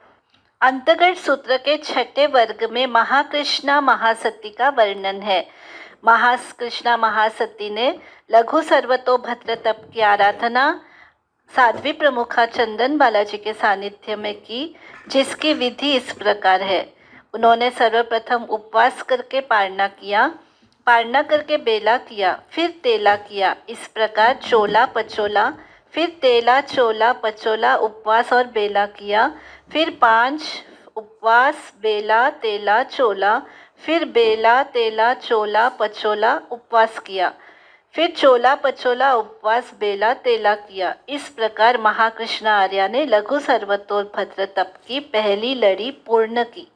अंतगढ़ सूत्र के 6ठे वर्ग में महाकृष्णा महासती का वर्णन है। महाकृष्णा महासती ने लघु सर्वतोभद्र तप की आराधना साध्वी प्रमुखा चंदन बालाजी के सानिध्य में की, जिसकी विधि इस प्रकार है। उन्होंने सर्वप्रथम उपवास करके पारना किया, पारना करके बेला किया, फिर तेला किया। इस प्रकार चोला पचोला, फिर तेला चोला पचोला, उपवास और बेला किया। फिर 5 उपवास, बेला, तेला, चोला, फिर बेला, तेला, चोला, पचोला, उपवास किया। फिर चोला पचोला, उपवास, बेला, तेला किया। इस प्रकार महाकृष्ण आर्या ने लघु सर्वतोभद्र तप की पहली लड़ी पूर्ण की।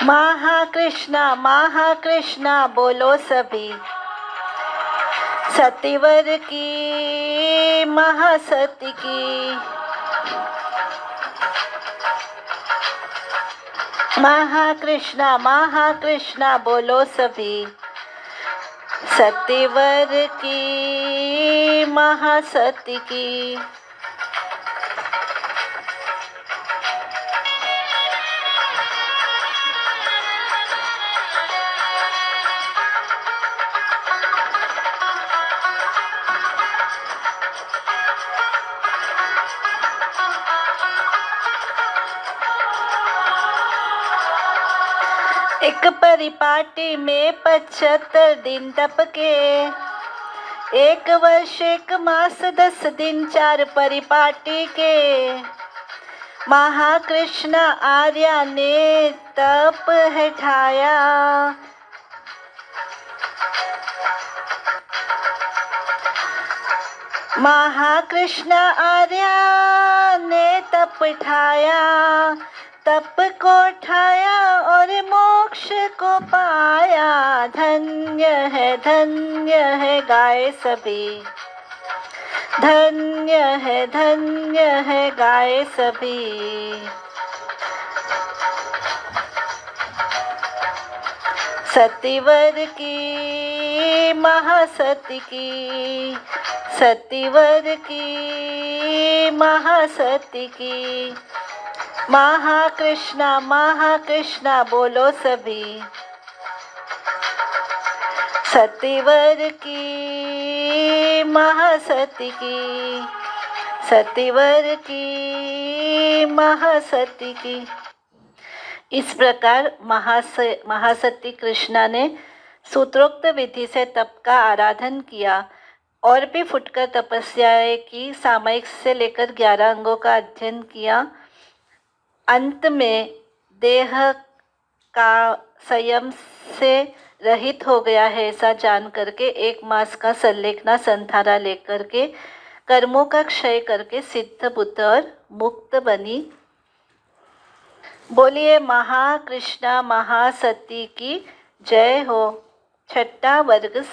महाकृष्णा महाकृष्णा बोलो सभी, सतीवर की महासती की। महाकृष्णा महाकृष्णा बोलो सभी, सतीवर की महासती की। एक परिपाटी में 75 दिन तप के, 1 वर्ष 1 मास 10 दिन 4 परिपाटी के। महाकृष्ण आर्या ने तप है ठाया, महाकृष्ण आर्या ने तप ठाया, तप को ठाया और मोक्ष को पाया। धन्य है गाए सभी, धन्य है गाए सभी। सतीवर की महासती की, सतीवर की महासती की। महाकृष्णा महाकृष्णा बोलो सभी, सतीवर की महासती की, सतीवर की महासती की। इस प्रकार महासती कृष्णा ने सूत्रोक्त विधि से तप का आराधन किया और भी फुटकर तपस्याएं की, सामयिक से लेकर 11 अंगों का अध्ययन किया। अंत में देह का संयम से रहित हो गया है ऐसा जान करके 1 मास का संलेखना संथारा लेकर के कर्मों का क्षय करके सिद्ध, बुद्ध और मुक्त बनी। बोलिए महाकृष्णा महासती की जय हो। 6ठा वर्ग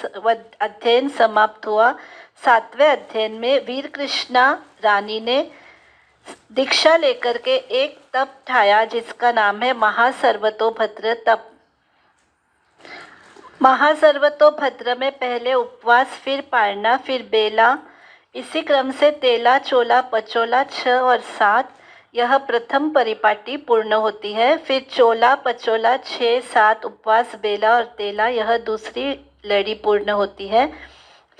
अध्ययन समाप्त हुआ। 7वें अध्ययन में वीर कृष्णा रानी ने दीक्षा लेकर के एक तप ठाया जिसका नाम है महासर्वतोभद्र तप। महासर्वतोभद्र में पहले उपवास, फिर पारना, फिर बेला, इसी क्रम से तेला, चोला, पचोला 6 और 7 यह प्रथम परिपाटी पूर्ण होती है। फिर चोला पचोला 6, 7 उपवास, बेला और तेला यह दूसरी लड़ी पूर्ण होती है।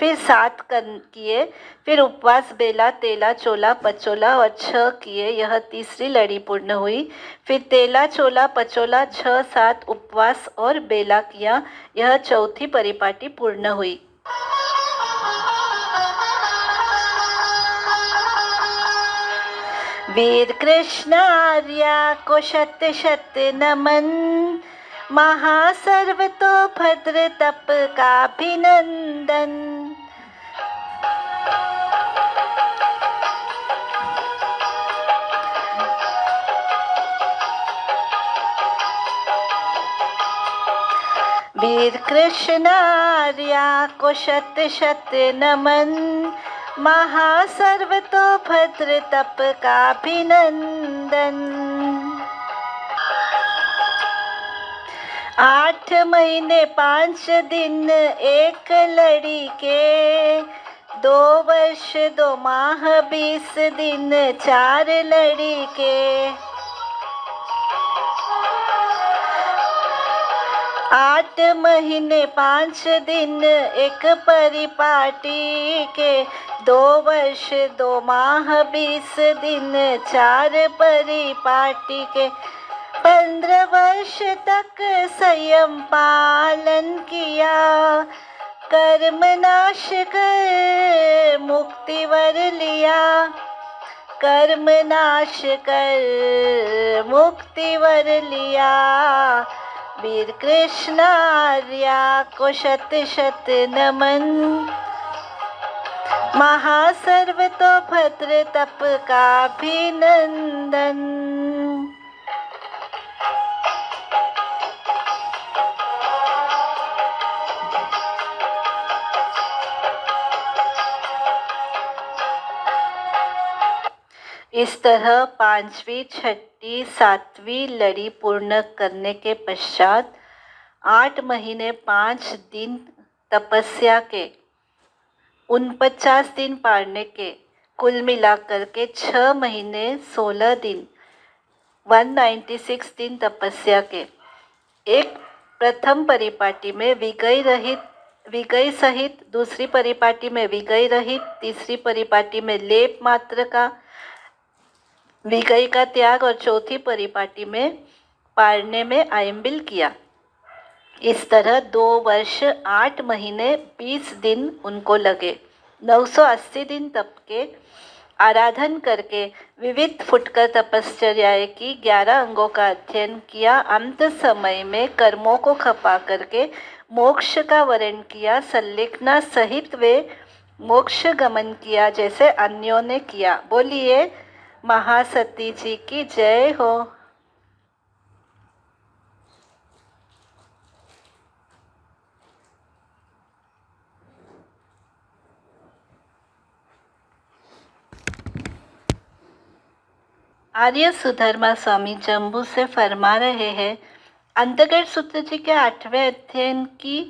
फिर 7 किए, फिर उपवास, बेला, तेला, चोला, पचोला और 6 किए, यह तीसरी लड़ी पूर्ण हुई। फिर तेला, चोला, पचोला 6, 7 उपवास और बेला किया, यह चौथी परिपाटी पूर्ण हुई। वीर कृष्ण आर्या को शत शत नमन, महासर्व तो भद्र तप का अभिनंदन। वीर कृष्ण आर्या को शत शत नमन, महासर्व तो भद्र तप का अभिनंदन। 8 महीने 5 दिन एक लड़ी के, 2 वर्ष 2 माह 20 दिन 4 लड़ी के। 8 महीने 5 दिन एक परिपाटी के, 2 वर्ष 2 माह 20 दिन 4 परिपाटी के। 15 वर्ष तक संयम पालन किया, कर्म नाश कर मुक्ति वर लिया, कर्म नाश कर मुक्ति वर लिया। वीर कृष्ण आर्या को शत शत नमन, महासर्व तो भद्र तप का अभिनंदन। इस तरह 5वीं, 6ठी, 7वीं लड़ी पूर्ण करने के पश्चात 8 महीने 5 दिन तपस्या के, 49 दिन पारने के, कुल मिलाकर के 6 महीने 16 दिन 196 दिन तपस्या के, एक प्रथम परिपाटी में विगय सहित, दूसरी परिपाटी में विगय रहित, तीसरी परिपाटी में लेप मात्र का विगय का त्याग और चौथी परिपाटी में पारने में आयम्बिल किया। इस तरह 2 वर्ष 8 महीने 20 दिन उनको लगे। 980 दिन तप के आराधन करके विविध फुटकर तपश्चर्याएं की, 11 अंगों का अध्ययन किया, अंत समय में कर्मों को खपा करके मोक्ष का वर्ण किया, संलिग्ना सहित वे मोक्ष गमन किया जैसे अन्यों ने किया। बोलिए महासती जी की जय हो। आर्य सुधर्मा स्वामी जम्बू से फरमा रहे हैं, अंतर्गत सूत्र जी के 8वें अध्ययन की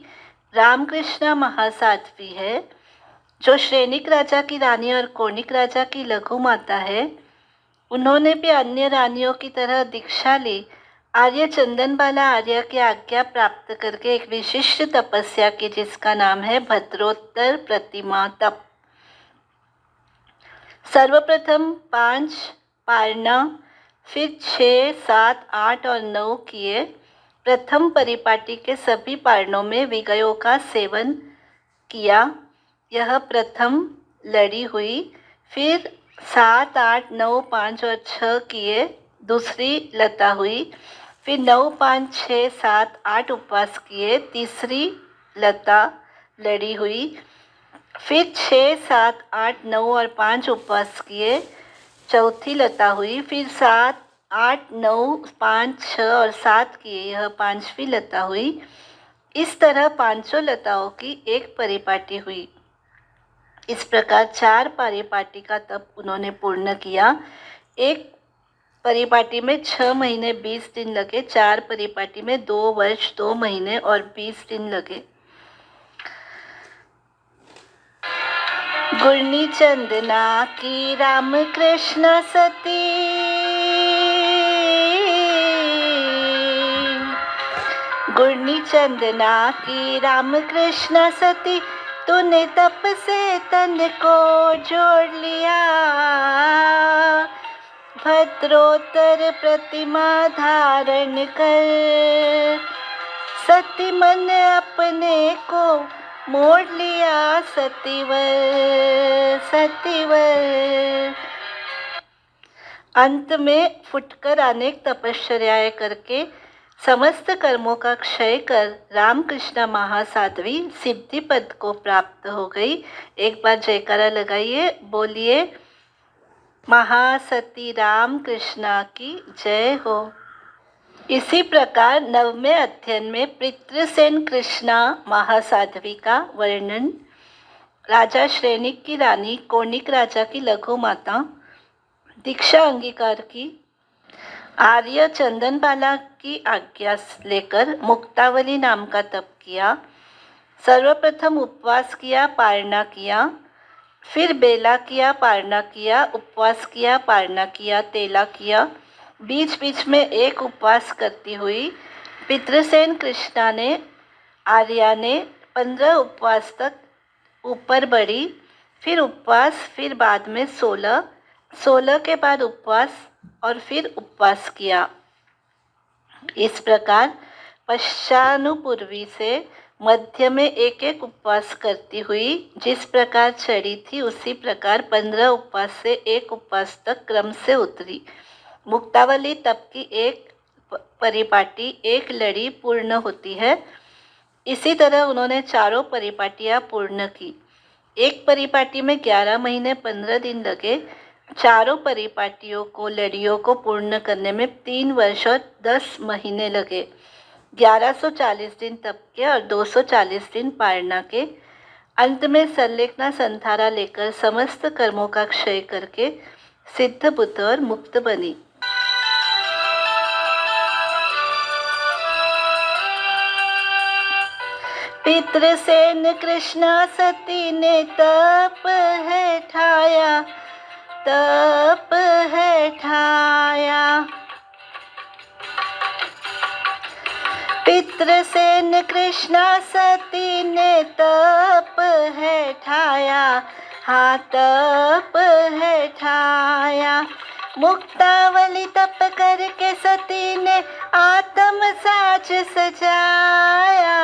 रामकृष्ण महासाध्वी है, जो श्रेणिक राजा की रानी और कोणिक राजा की लघु माता है। उन्होंने भी अन्य रानियों की तरह दीक्षा ली। आर्य चंदनबाला आर्य की आज्ञा प्राप्त करके एक विशिष्ट तपस्या की, जिसका नाम है भद्रोत्तर प्रतिमा तप। सर्वप्रथम 5 पारना, फिर 6, 7, 8 और 9 किए। प्रथम परिपाटी के सभी पारणों में विगयों का सेवन किया, यह प्रथम लड़ी हुई। फिर 7, 8, 9, 5 और 6 किए, दूसरी लता हुई। फिर 9, 5, 6, 7, 8 उपवास किए, तीसरी लता लड़ी हुई। फिर 6, 7, 8, 9 और 5 उपवास किए, चौथी लता हुई। फिर 7, 8, 9, 5, 6 और 7 किए, यह 5वीं लता हुई। इस तरह 5 लताओं की एक परिपाटी हुई। इस प्रकार 4 परिपाटी का तप उन्होंने पूर्ण किया। एक परिपाटी में 6 महीने 20 दिन लगे, 4 परिपाटी में 2 वर्ष 2 महीने और 20 दिन लगे। गुरनी चंदना की राम कृष्ण सती, गुरनी चंदना की राम कृष्ण सती, तूने तप से तन को जोड़ लिया, भद्रोत्तर प्रतिमा धारण कर, सती मन अपने को मोड़ लिया, सतीवर सतीवर। अंत में फुटकर अनेक तपश्चर्याएं करके समस्त कर्मों का क्षय कर रामकृष्ण महासाध्वी सिद्धि पद को प्राप्त हो गई। एक बार जयकारा लगाइए, बोलिए महासती रामकृष्ण की जय हो। इसी प्रकार 9वें अध्ययन में पितृसेन कृष्णा महासाध्वी का वर्णन, राजा श्रेणिक की रानी कोणिक राजा की लघु माता दीक्षा अंगीकार की, आर्य चंदनबाला की आज्ञा लेकर मुक्तावली नाम का तप किया। सर्वप्रथम उपवास किया, पारणा किया, फिर बेला किया, पारणा किया, उपवास किया, पारणा किया, तेला किया। बीच बीच में एक उपवास करती हुई पितृसेन कृष्णा ने आर्या ने 15 उपवास तक ऊपर बढ़ी, फिर उपवास, फिर बाद में 16 के बाद उपवास और फिर उपवास किया। इस प्रकार पश्चानुपूर्वी से मध्य में एक एक उपवास करती हुई जिस प्रकार चढ़ी थी उसी प्रकार 15 उपवास से एक उपवास तक क्रम से उतरी। मुक्तावली तप की एक परिपाटी, एक लड़ी पूर्ण होती है। इसी तरह उन्होंने चारों परिपाटियां पूर्ण की। एक परिपाटी में 11 महीने 15 दिन लगे। चारों परिपाटियों को, लड़ियों को पूर्ण करने में 3 वर्ष और 10 महीने लगे। 1140 दिन तप के और 240 दिन पारणा के। अंत में संलेखना संथारा लेकर समस्त कर्मों का क्षय करके सिद्ध बुद्ध और मुक्त बनी। पितृसेन कृष्णा सती ने तप है ठाया, तप है ठाया। पितृसेन कृष्णा सती ने तप है ठाया, हाँ तप है ठाया। मुक्तावली तप करके सती ने आत्म साज सजाया।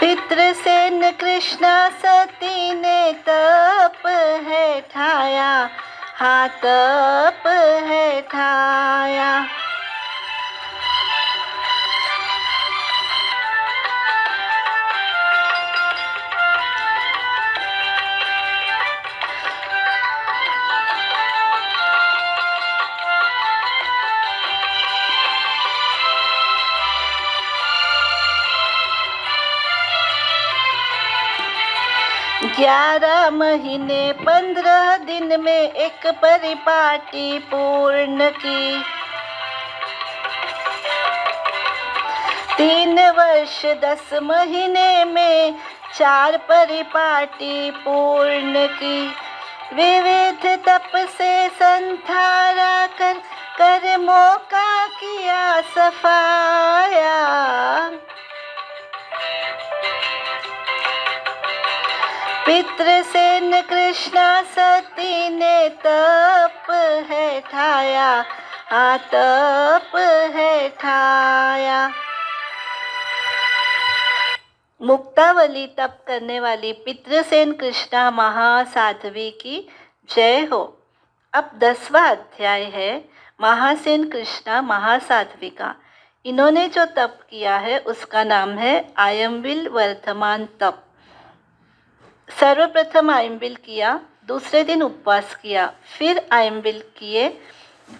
पितृसेन कृष्णा सती ने तप है ठाया, हाँ तप है ठाया। ग्यारह महीने 15 दिन में एक परिपाटी पूर्ण की। 3 वर्ष 10 महीने में 4 परिपाटी पूर्ण की। विविध तप से संथारा कर कर्मों का किया सफाया। पितृसेन कृष्णा सती ने तप है ठाया, हाँ तप है ठाया। मुक्तावली तप करने वाली पितृसेन कृष्णा महासाध्वी की जय हो। अब 10वां अध्याय है महासेन कृष्णा महासाध्वी का। इन्होंने जो तप किया है उसका नाम है आयम्बिल वर्धमान तप। सर्वप्रथम आयम्बिल किया, दूसरे दिन उपवास किया, फिर आयम्बिल किए,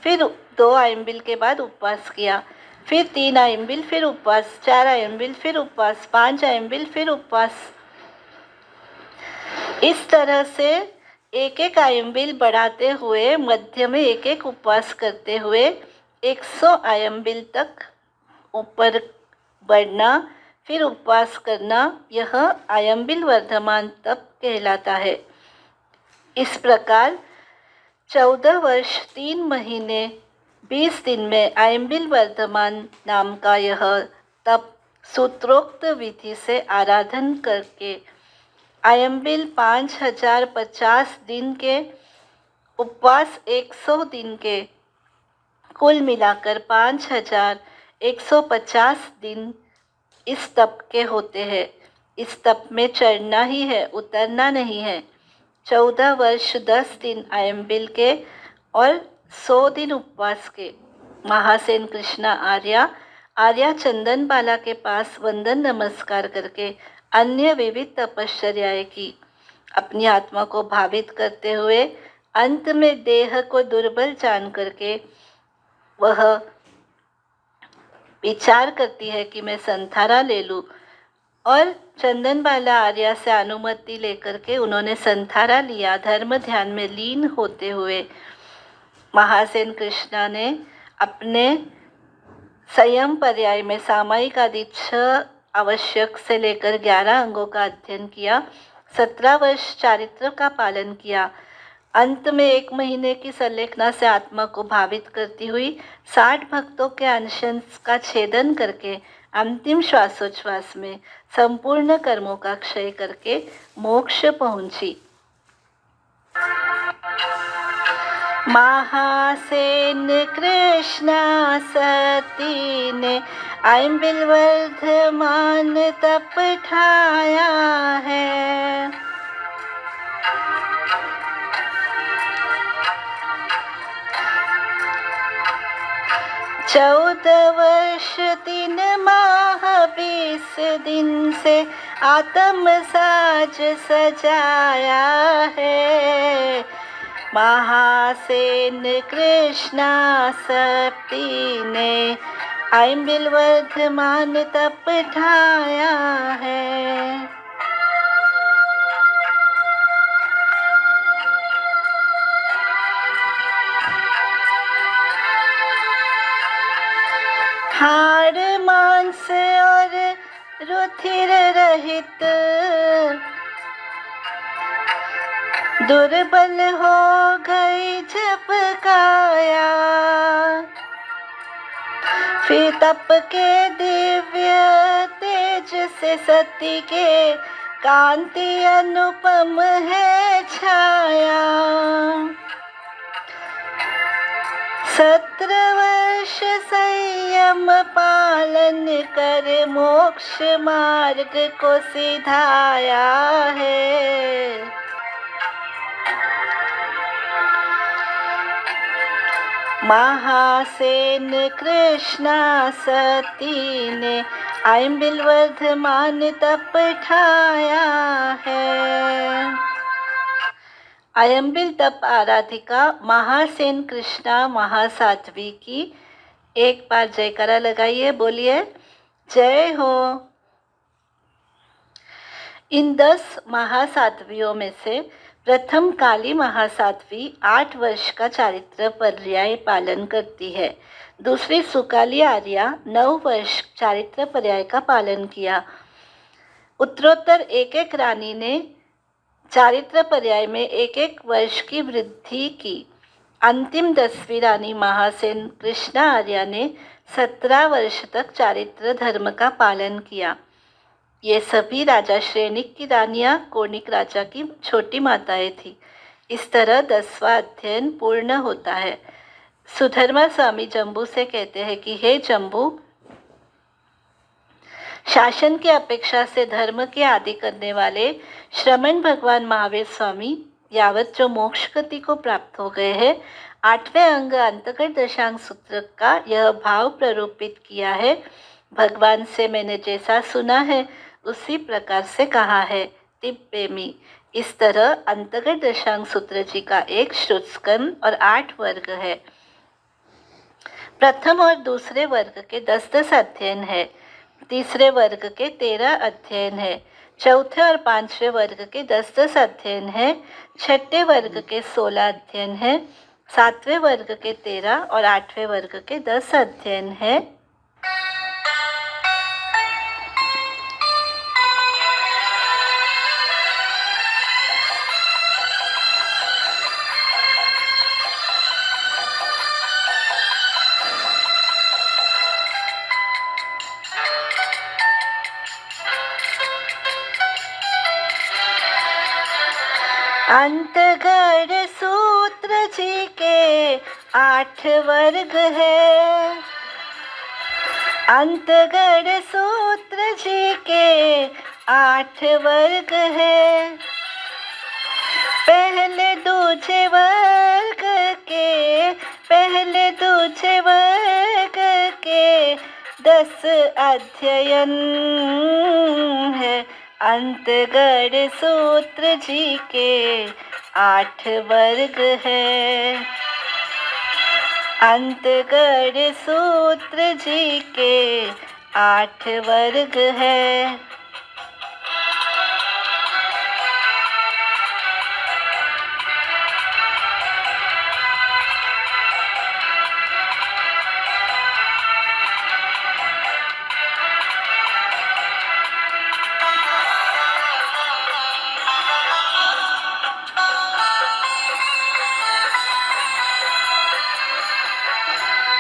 फिर 2 आयम्बिल के बाद उपवास किया, फिर 3 आयम्बिल, फिर उपवास, 4 आयम्बिल, फिर उपवास, 5 आयम्बिल, फिर उपवास। इस तरह से एक एक आयम्बिल बढ़ाते हुए मध्य में एक एक उपवास करते हुए 100 आयम्बिल तक ऊपर बढ़ना, फिर उपवास करना, यह आयम्बिल वर्धमान तप कहलाता है। इस प्रकार 14 वर्ष 3 महीने 20 दिन में आयम्बिल वर्धमान नाम का यह तप सूत्रोक्त विधि से आराधन करके आयम्बिल 5050 दिन के उपवास 100 दिन के कुल मिलाकर 5150 दिन इस तप के होते हैं। इस तप में चढ़ना ही है, उतरना नहीं है। 14 वर्ष 10 दिन आयम्बिल के और 100 दिन उपवास के महासेन कृष्णा आर्या चंदन बाला के पास वंदन नमस्कार करके अन्य विविध तपश्चर्याएं की। अपनी आत्मा को भावित करते हुए अंत में देह को दुर्बल जान करके वह विचार करती है कि मैं संथारा ले लूं, और चंदन बाला आर्या से अनुमति लेकर के उन्होंने संथारा लिया। धर्म ध्यान में लीन होते हुए महासेन कृष्णा ने अपने संयम पर्याय में सामायिक आदि 6 आवश्यक से लेकर 11 अंगों का अध्ययन किया। 17 वर्ष चारित्र का पालन किया। अंत में 1 महीने की संलेखना से आत्मा को भावित करती हुई 60 भक्तों के अनशन का छेदन करके अंतिम श्वासोच्छ्वास में संपूर्ण कर्मों का क्षय करके मोक्ष पहुंची। महासेन कृष्णा सती ने आयम्बिल वर्धमान तप ठाया है। 14 वर्ष 3 माह 20 दिन से आत्म साज सजाया है। महासेन कृष्णा सती ने आयम्बिल वर्धमान तप ठाया है। हाड़ मांस और रुधिर रहित दुर्बल हो गई जब काया, फिर तप के दिव्य तेज से सती के कांति अनुपम है छाया। 17 वर्ष संयम पालन कर मोक्ष मार्ग को सिधाया है। महासेन कृष्णा सती ने आयम्बिल वर्धमान तप ठाया है। आयम्बिल तप आराधिका महासेन कृष्णा महासाध्वी की। एक बार जयकारा लगाइए, बोलिए जय हो। इन 10 महासाध्वियों में से प्रथम काली महासाध्वी 8 वर्ष का चारित्र पर्याय पालन करती है। दूसरी सुकाली आर्या 9 वर्ष चारित्र पर्याय का पालन किया। उत्तरोत्तर एक रानी ने चारित्र पर्याय में 1 वर्ष की वृद्धि की। अंतिम 10वीं रानी महासेन कृष्णा आर्या ने 17 वर्ष तक चारित्र धर्म का पालन किया। ये सभी राजा श्रेणिक की रानियां कोणिक राजा की छोटी माताएं थी। इस तरह 10वां अध्ययन पूर्ण होता है। सुधर्मा स्वामी जम्बू से कहते हैं कि हे जम्बू, शासन की अपेक्षा से धर्म के आदि करने वाले श्रमण भगवान महावीर स्वामी यावत जो मोक्ष गति को प्राप्त हो गए हैं, 8वें अंग अंतर्गत दशांग सूत्र का यह भाव प्ररूपित किया है। भगवान से मैंने जैसा सुना है उसी प्रकार से कहा है, तिब्बेमी। इस तरह अंतर्गत दशांग सूत्र जी का 1 श्रुतस्कंद और 8 वर्ग है। प्रथम और दूसरे वर्ग के 10-10 अध्ययन है। तीसरे वर्ग के 13 अध्ययन है। चौथे और 5वें वर्ग के 10-10 अध्ययन है। छठे वर्ग के 16 अध्ययन है। 7वें वर्ग के 13 और 8वें वर्ग के 10 अध्ययन है। अंतगढ़ सूत्र जी के 8 वर्ग है। अंतगढ़ सूत्र जी के 8 वर्ग है। पहले दूजे वर्ग के 10 अध्ययन है। अंतगढ़ सूत्र जी के 8 वर्ग है। अंतगढ़ सूत्र जी के 8 वर्ग है।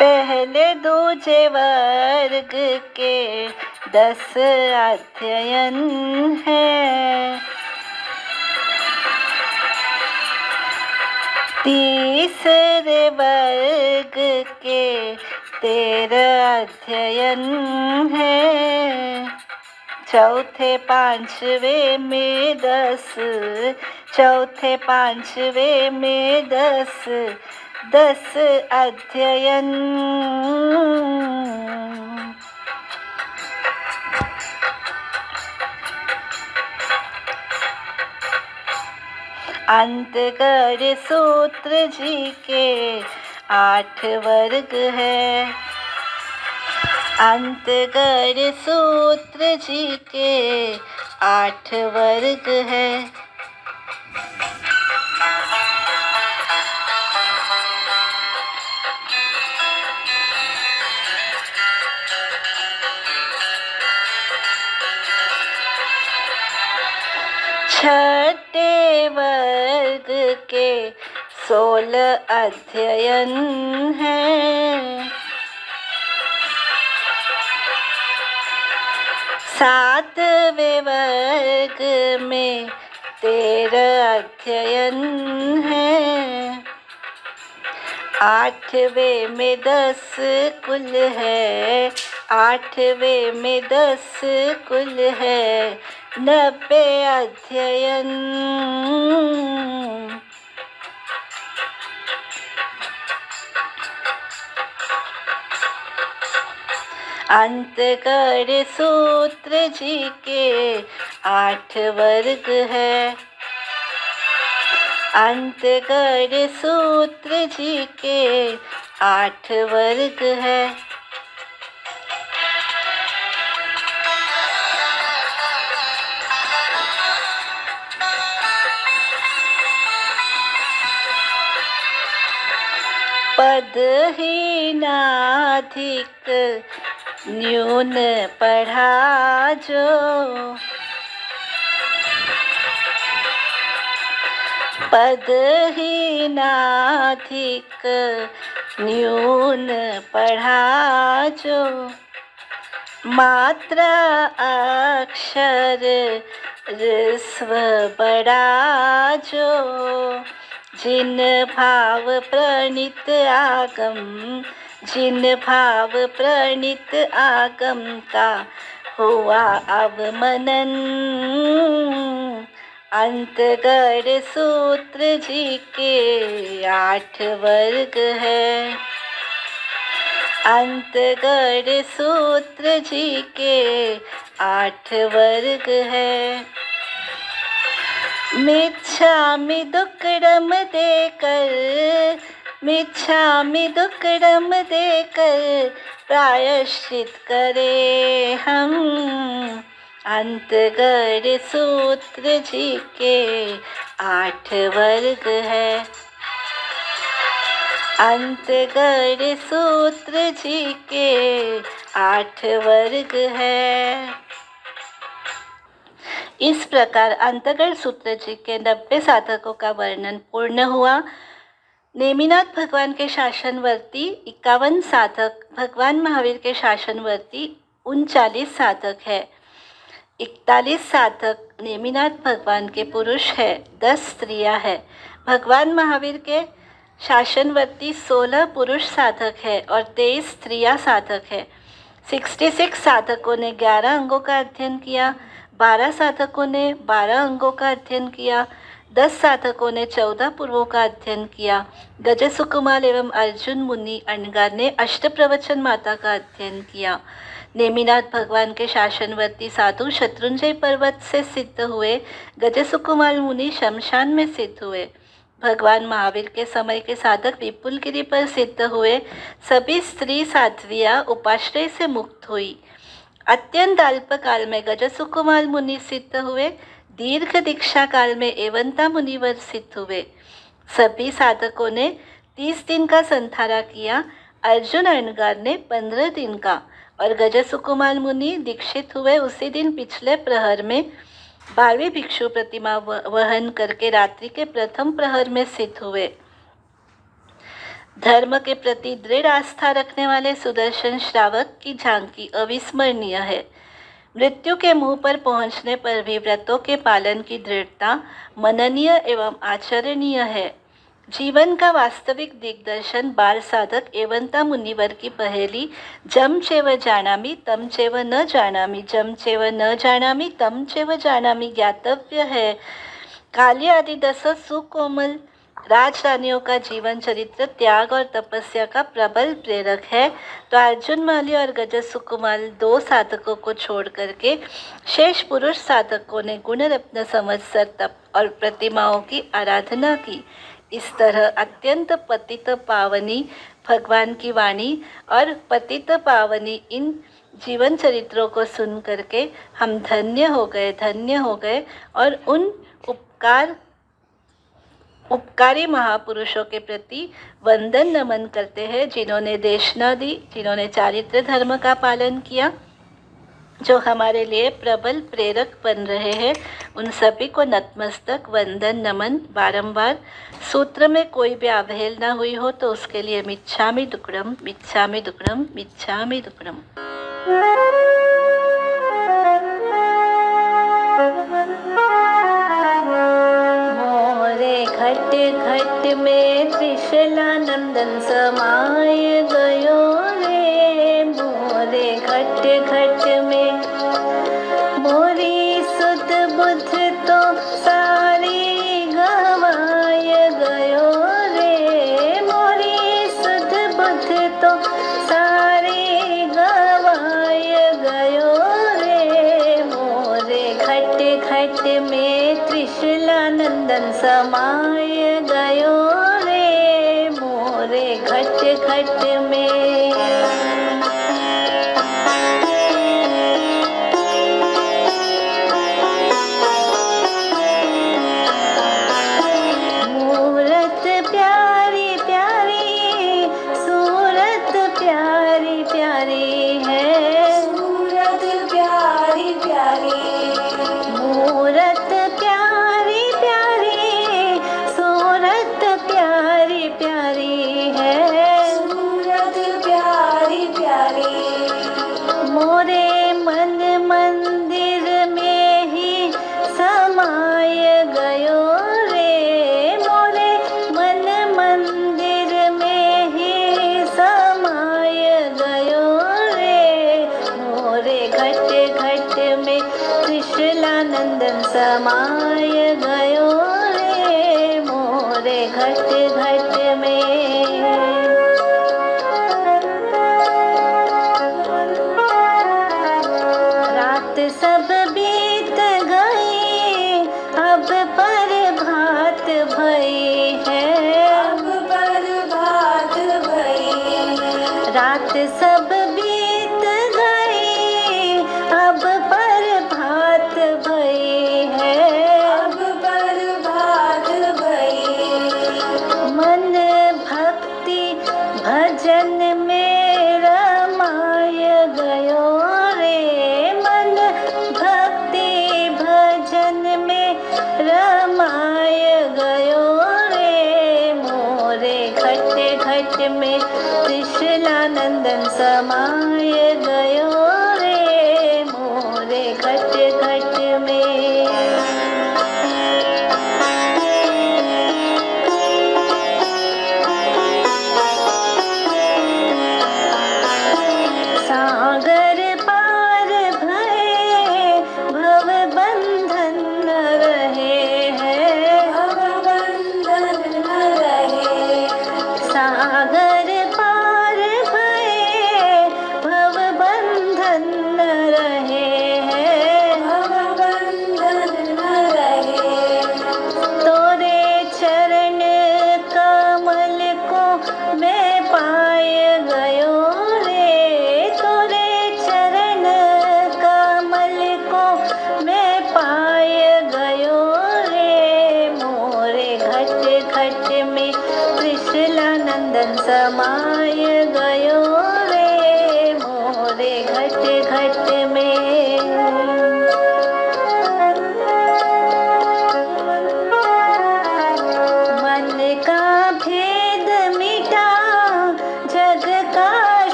पहले दूजे वर्ग के 10 अध्ययन है। तीसरे वर्ग के 13 अध्ययन है। चौथे पांचवे में 10 10 अध्ययन। अंतगढ़ सूत्र जी के 8 वर्ग है। अंतगढ़ सूत्र जी के 8 वर्ग है। छठे वर्ग के 16 अध्ययन है। सातवें वर्ग में 13 अध्ययन है। आठवें में 10 कुल है। आठवें में 10 कुल है। 90 अध्ययन। अंतगढ़ सूत्र जी के 8 वर्ग है। अंतगढ़ सूत्र जी के 8 वर्ग है। पदहीनाधिक न्यून पढ़ा जो। पदहीनाधिक न्यून पढ़ा जो। मात्रा अक्षर ऋस्व बड़ा जो। जिन भाव प्रणीत आगम का हुआ अवमनन। अंतगढ़ सूत्र जी के 8 वर्ग है। अंतगढ़ सूत्र जी के 8 वर्ग है। मिच्छामि दुक्कडम देकर प्रायश्चित करे हम। अंतगढ़ सूत्र जी के 8 वर्ग है। अंतगढ़ सूत्र जी के 8 वर्ग है। इस प्रकार अंतगढ़ सूत्र जी के 90 साधकों का वर्णन पूर्ण हुआ। नेमिनाथ भगवान के शासनवर्ती 51 साधक, भगवान महावीर के शासनवर्ती 39 साधक है। 41 साधक नेमिनाथ भगवान के पुरुष है, 10 स्त्रियां है। भगवान महावीर के शासनवर्ती 16 पुरुष साधक है और 23 स्त्रियां साधक है। 66 साधकों ने 11 अंगों का अध्ययन किया, 12 साधकों ने 12 अंगों का अध्ययन किया, 10 साधकों ने 14 पूर्वों का अध्ययन किया। गज सुकुमार एवं अर्जुन मुनि अणगार ने अष्टप्रवचन माता का अध्ययन किया। नेमिनाथ भगवान के शासनवर्ती साधु शत्रुंजय पर्वत से सिद्ध हुए, गज सुकुमार मुनि शमशान में सिद्ध हुए। भगवान महावीर के समय के साधक विपुलगिरी पर सिद्ध हुए। सभी स्त्री साध्वियां उपाश्रय से मुक्त हुई। अत्यंत अल्प काल में गज सुकुमार मुनि सिद्ध हुए। दीर्घ दीक्षा काल में एवंता मुनिवर सिद्ध हुए। सभी साधकों ने 30 दिन का संधारा किया। अर्जुन अणगार ने 15 दिन का और गज सुकुमार मुनि दीक्षित हुए उसी दिन पिछले प्रहर में 12वीं भिक्षु प्रतिमा वहन करके रात्रि के प्रथम प्रहर में सिद्ध हुए। धर्म के प्रति दृढ़ आस्था रखने वाले सुदर्शन श्रावक की झांकी अविस्मरणीय है। मृत्यु के मुंह पर पहुंचने पर भी व्रतों के पालन की दृढ़ता मननीय एवं आचरणीय है। जीवन का वास्तविक दिग्दर्शन बाल साधक एवंता मुनिवर की पहेली जम चेव जानामि तम चेव न जानामि, जम चेव न जानामि तम चेव जानामि ज्ञातव्य है। काल्य आदि 10 सुकोमल राजरानियों का जीवन चरित्र त्याग और तपस्या का प्रबल प्रेरक है, तो अर्जुन माली और गज सुकुमार 2 साधकों को छोड़ करके शेष पुरुष साधकों ने गुण रत्न समझकर तप और प्रतिमाओं की आराधना की। इस तरह अत्यंत पतित पावनी भगवान की वाणी और पतित पावनी इन जीवन चरित्रों को सुन करके हम धन्य हो गए और उन उपकारी महापुरुषों के प्रति वंदन नमन करते हैं जिन्होंने देशना दी, जिन्होंने चारित्र धर्म का पालन किया, जो हमारे लिए प्रबल प्रेरक बन रहे हैं। उन सभी को नतमस्तक वंदन नमन बारंबार। सूत्र में कोई भी अवहेल ना हुई हो तो उसके लिए मिच्छामि दुक्कडम, मिच्छामि दुक्कडम, मिच्छामि दुक्कडम। मोरे घट घट में त्रिशलानंदन समाय गयो रे। मोरे घट घट में मोरी सुध बुध तो सारी गवाय गयो रे। मोरी सुध बुध तो सारी गवाय गयो रे। मोरे घट घट में त्रिशलानंदन समाय गयो रे। मोरे घट घट में समाय गयो रे। मोरे घट घट में रात सब बीत गई, अब प्रभात भई है। अब प्रभात भई। रात सब बीत गई, अब प्रभात भई है। अब प्रभात भई। मन भक्ति भजन में रमाय गयो रे। मन भक्ति भजन में रमाय गयो रे। मोरे घट घट में त्रिशलानंदन समाय गयो रे। मोरे घट घट में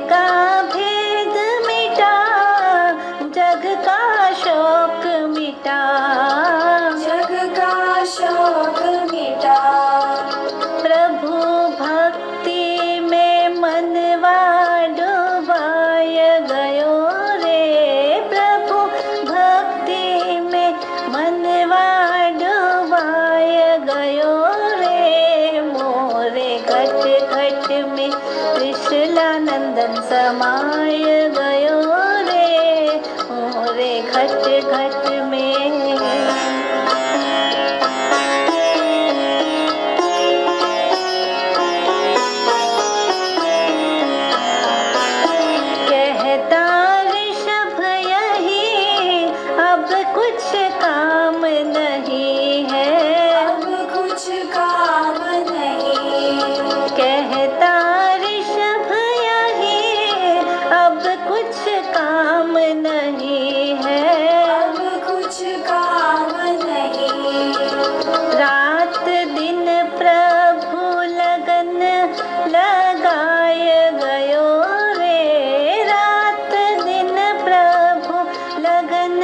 का भेद मिटा, जग का शोक मिटा, जग का शोक मिटा। प्रभु भक्ति में मनवा डुबाय गयो रे, प्रभु भक्ति में मनवा डुबाय गयो रे, मोरे घट घट में त्रिशूलानंदन समाय गयो रे, मोरे घट घट में। कहता ऋषभ यही अब कुछ काम नहीं है, अब कुछ काम नहीं। कहता ऋषभ यही अब कुछ काम नहीं है, अब कुछ काम नहीं। रात दिन प्रभु लगन लगाय गयो रे, रात दिन प्रभु लगन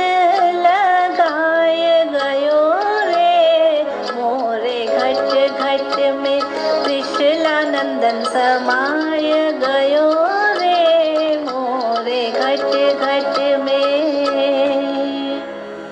लगाय गयो रे, मोरे घट घट में त्रिशूलानंदन समाय